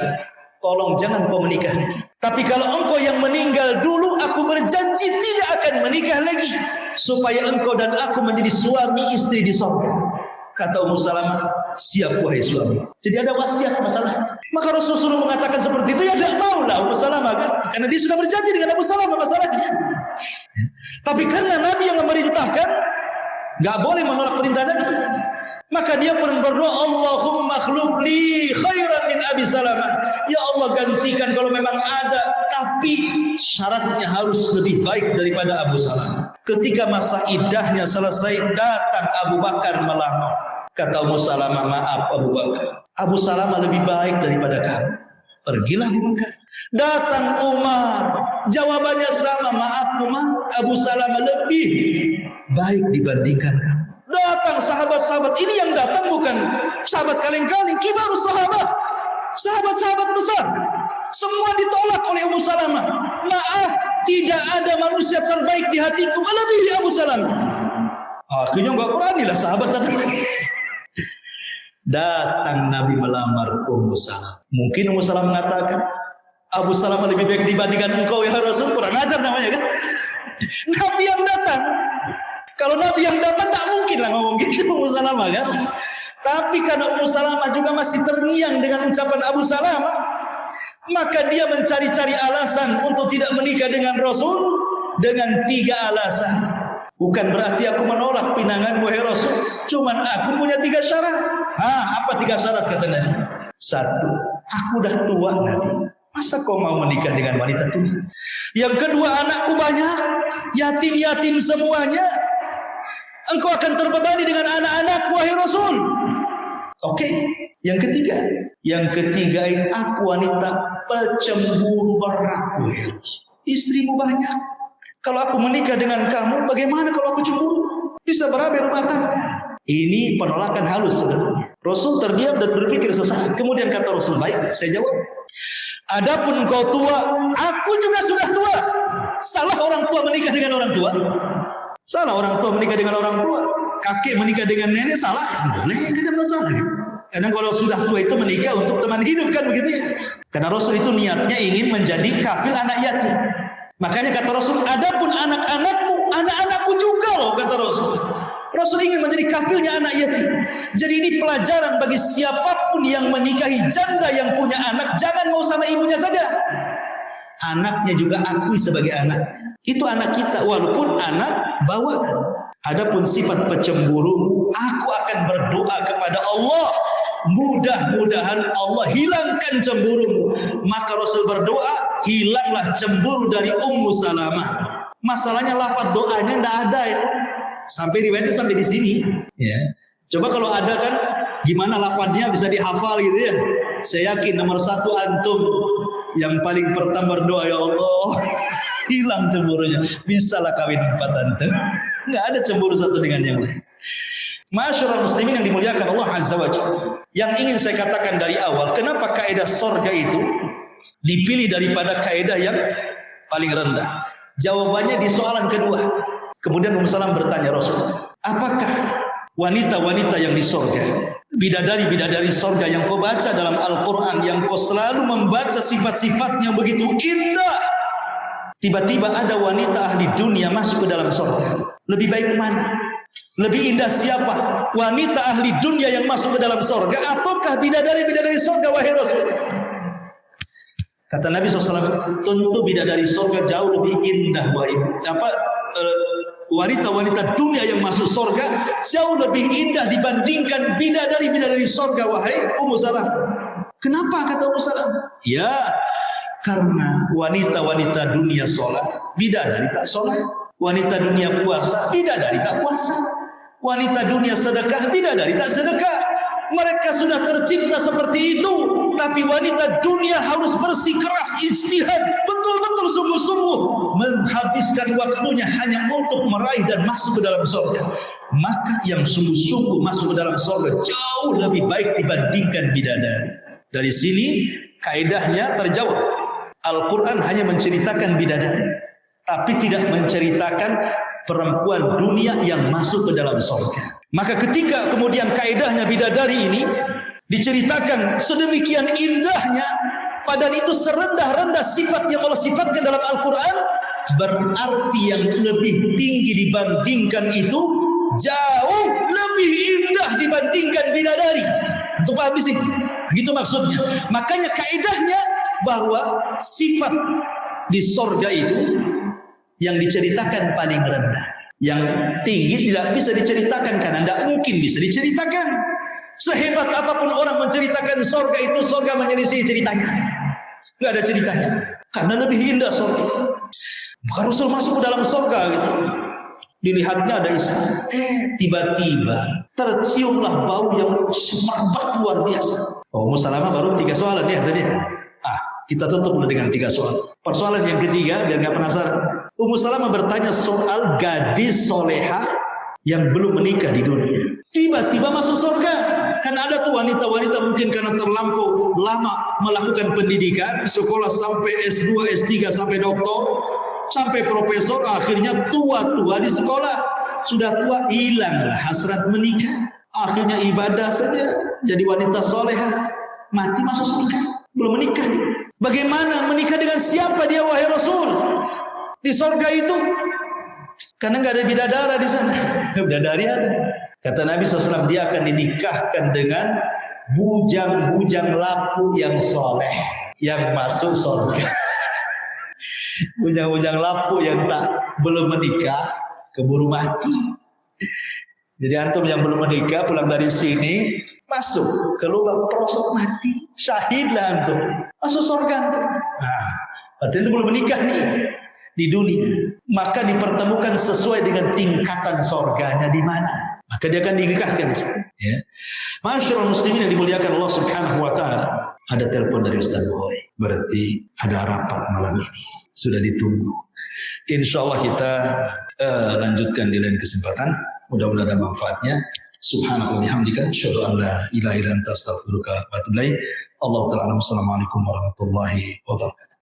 tolong jangan kau menikah lagi. Tapi kalau engkau yang meninggal dulu, aku berjanji tidak akan menikah lagi, supaya engkau dan aku menjadi suami istri di surga. Kata Ummu Salamah, siap wahai suami. Jadi ada wasiat masalahnya. Maka Rasulullah mengatakan seperti itu, ya tidak maulah Ummu Salamah kan, karena dia sudah berjanji dengan Abu Salamah masalahnya. Tapi karena Nabi yang memerintahkan, nggak boleh menolak perintah Nabi. Maka dia pun berdoa, Allahumma khlufli khairan min Abi Salamah. Ya Allah, gantikan kalau memang ada, tapi syaratnya harus lebih baik daripada Abu Salamah. Ketika masa iddahnya selesai, datang Abu Bakar melamar. Kata Ummu Salamah, maaf Abu Bakar, Abu Salamah lebih baik daripada kamu. Pergilah Abu Bakar. Datang Umar, jawabannya sama, maaf Umar, Abu Salamah lebih baik dibandingkan kamu. Datang sahabat-sahabat, ini yang datang bukan sahabat kaleng-kaleng, kibarus sahabat, sahabat-sahabat besar, semua ditolak oleh Ummu Salamah. Maaf, tidak ada manusia terbaik di hatiku melebihi Abu Salamah. Akhirnya nggak berani lah sahabat datang lagi. Datang Nabi melamar Ummu Salamah. Mungkin Ummu Salamah mengatakan, Abu Salamah lebih baik dibandingkan engkau ya Rasul. Kurang ajar namanya kan. Nabi yang datang. Kalau Nabi yang datang tak mungkin lah ngomong gitu Ummu Salamah kan. Tapi karena Ummu Salamah juga masih terngiang dengan ucapan Abu Salamah, maka dia mencari-cari alasan untuk tidak menikah dengan Rasul dengan 3 alasan. Bukan berarti aku menolak pinangan wahai Rasul, cuman aku punya 3 syarat. Apa 3 syarat kata Nabi? 1, aku dah tua Nabi. Masa kau mau menikah dengan wanita tua? Yang kedua, anakku banyak, yatim-yatim semuanya. Engkau akan terbebani dengan anak-anak wahai Rasul. Oke. Yang ketiga, aku wanita pecemburu berat wahai Rasul. Istrimu banyak. Kalau aku menikah dengan kamu, bagaimana kalau aku cemburu? Bisa berabe rumah tangga. Ini penolakan halus sebenarnya. Rasul terdiam dan berpikir sesaat. Kemudian kata Rasul, baik, saya jawab. Adapun kau tua, aku juga sudah tua. Salah orang tua menikah dengan orang tua? Salah orang tua menikah dengan orang tua. Kakek menikah dengan nenek salah? Boleh, tidak ada masalah. Kadang kalau sudah tua itu menikah untuk teman hidup kan begitu ya. Karena Rasul itu niatnya ingin menjadi kafil anak yatim. Makanya kata Rasul, adapun anak-anakmu, anak-anakku juga loh kata Rasul. Rasul ingin menjadi kafilnya anak yatim. Jadi ini pelajaran bagi siapapun yang menikahi janda yang punya anak, jangan mau sama ibunya saja. Anaknya juga akui sebagai anak. Itu anak kita, walaupun anak bawaan. Adapun sifat pecemburu, aku akan berdoa kepada Allah, mudah-mudahan Allah hilangkan cemburumu. Maka Rasul berdoa, hilanglah cemburu dari Ummu Salamah. Masalahnya lafaz doanya tidak ada ya. Sampai riwayatnya sampai di sini. Ya. Coba kalau ada kan, gimana lafaznya bisa dihafal gitu ya. Saya yakin nomor 1 antum yang paling pertama berdoa, ya Allah hilang cemburunya, bisalah kawin 4 antum. Nggak ada cemburu satu dengan yang lain. Masyaallah muslimin yang dimuliakan Allah Azza wa Jalla. Yang ingin saya katakan dari awal, kenapa kaidah surga itu dipilih daripada kaidah yang paling rendah? Jawabannya di soalan kedua. Kemudian Ummu Salamah bertanya Rasul, apakah wanita-wanita yang di surga, bidadari-bidadari surga yang kau baca dalam Al-Quran, yang kau selalu membaca sifat-sifatnya begitu indah, tiba-tiba ada wanita ahli dunia masuk ke dalam surga, lebih baik mana? Lebih indah siapa? Wanita ahli dunia yang masuk ke dalam surga ataukah bidadari-bidadari surga wahai Rasul? Kata Nabi SAW, tentu bidadari surga jauh lebih indah. Wanita-wanita dunia yang masuk surga jauh lebih indah dibandingkan bidadari-bidadari surga, wahai Ummu Salamah. Kenapa kata Ummu Salamah? Ya, karena wanita-wanita dunia sholat, bidadari tak sholat. Wanita dunia puasa, bidadari tak puasa. Wanita dunia sedekah, bidadari tak sedekah. Mereka sudah tercipta seperti itu. Tapi wanita dunia harus bersikeras, ijtihad, betul-betul sungguh-sungguh menghabiskan waktunya hanya untuk meraih dan masuk ke dalam surga. Maka yang sungguh-sungguh masuk ke dalam surga jauh lebih baik dibandingkan bidadari. Dari sini kaidahnya terjawab. Al-Quran hanya menceritakan bidadari, tapi tidak menceritakan perempuan dunia yang masuk ke dalam surga. Maka ketika kemudian kaidahnya bidadari ini diceritakan sedemikian indahnya, padahal itu serendah-rendah sifat yang Allah sifatkan dalam Al-Quran, berarti yang lebih tinggi dibandingkan itu jauh lebih indah dibandingkan bidadari. Untuk paham di sini? Gitu maksudnya. Makanya kaidahnya bahwa sifat di sorga itu yang diceritakan paling rendah, yang tinggi tidak bisa diceritakan karena tidak mungkin bisa diceritakan. Sehebat apapun orang menceritakan sorga itu, sorga menyelisih ceritanya. Nggak ada ceritanya. Karena lebih indah sorga itu. Maka Rasul masuk ke dalam sorga gitu. Dilihatnya ada istana. Tiba-tiba terciumlah bau yang semerbak luar biasa. Ummu Salamah baru 3 soalan ya tadi. Kita tutup dengan 3 soal. Persoalan yang ketiga biar nggak penasaran. Ummu Salamah bertanya soal gadis solehah yang belum menikah di dunia. Tiba-tiba masuk surga. Kan ada tuh wanita-wanita mungkin karena terlampau lama melakukan pendidikan, sekolah sampai S2, S3 sampai doktor, sampai profesor, akhirnya tua-tua di sekolah. Sudah tua, hilanglah hasrat menikah. Akhirnya ibadah saja, jadi wanita solehah, mati masuk surga. Belum menikah dia. Bagaimana menikah dengan siapa dia, wahai Rasul? Di surga itu karena nggak ada bidadara di sana. Bidadari ada. Kata Nabi SAW, dia akan dinikahkan dengan bujang-bujang lapu yang soleh, yang masuk surga. Bujang-bujang lapu yang belum menikah, keburu mati. Jadi antum yang belum menikah pulang dari sini, masuk ke lubang prosok mati, syahidlah antum, masuk surga antum. Berarti itu belum menikah nih di dunia, maka dipertemukan sesuai dengan tingkatan sorganya di mana, maka dia akan dinikahkan di situ. Ya, Masyaallah muslimin yang dimuliakan Allah Subhanahu Wa Taala. Ada telepon dari Ustaz Bukhari, berarti ada rapat malam ini, sudah ditunggu. Insya Allah kita lanjutkan di lain kesempatan. Mudah-mudahan ada manfaatnya. Subhanallah bihamdika, asyhadu an la ilaha illa anta, astaghfiruka wa atubu ilaik. Allahu ta'ala. Assalamualaikum warahmatullahi wabarakatuh.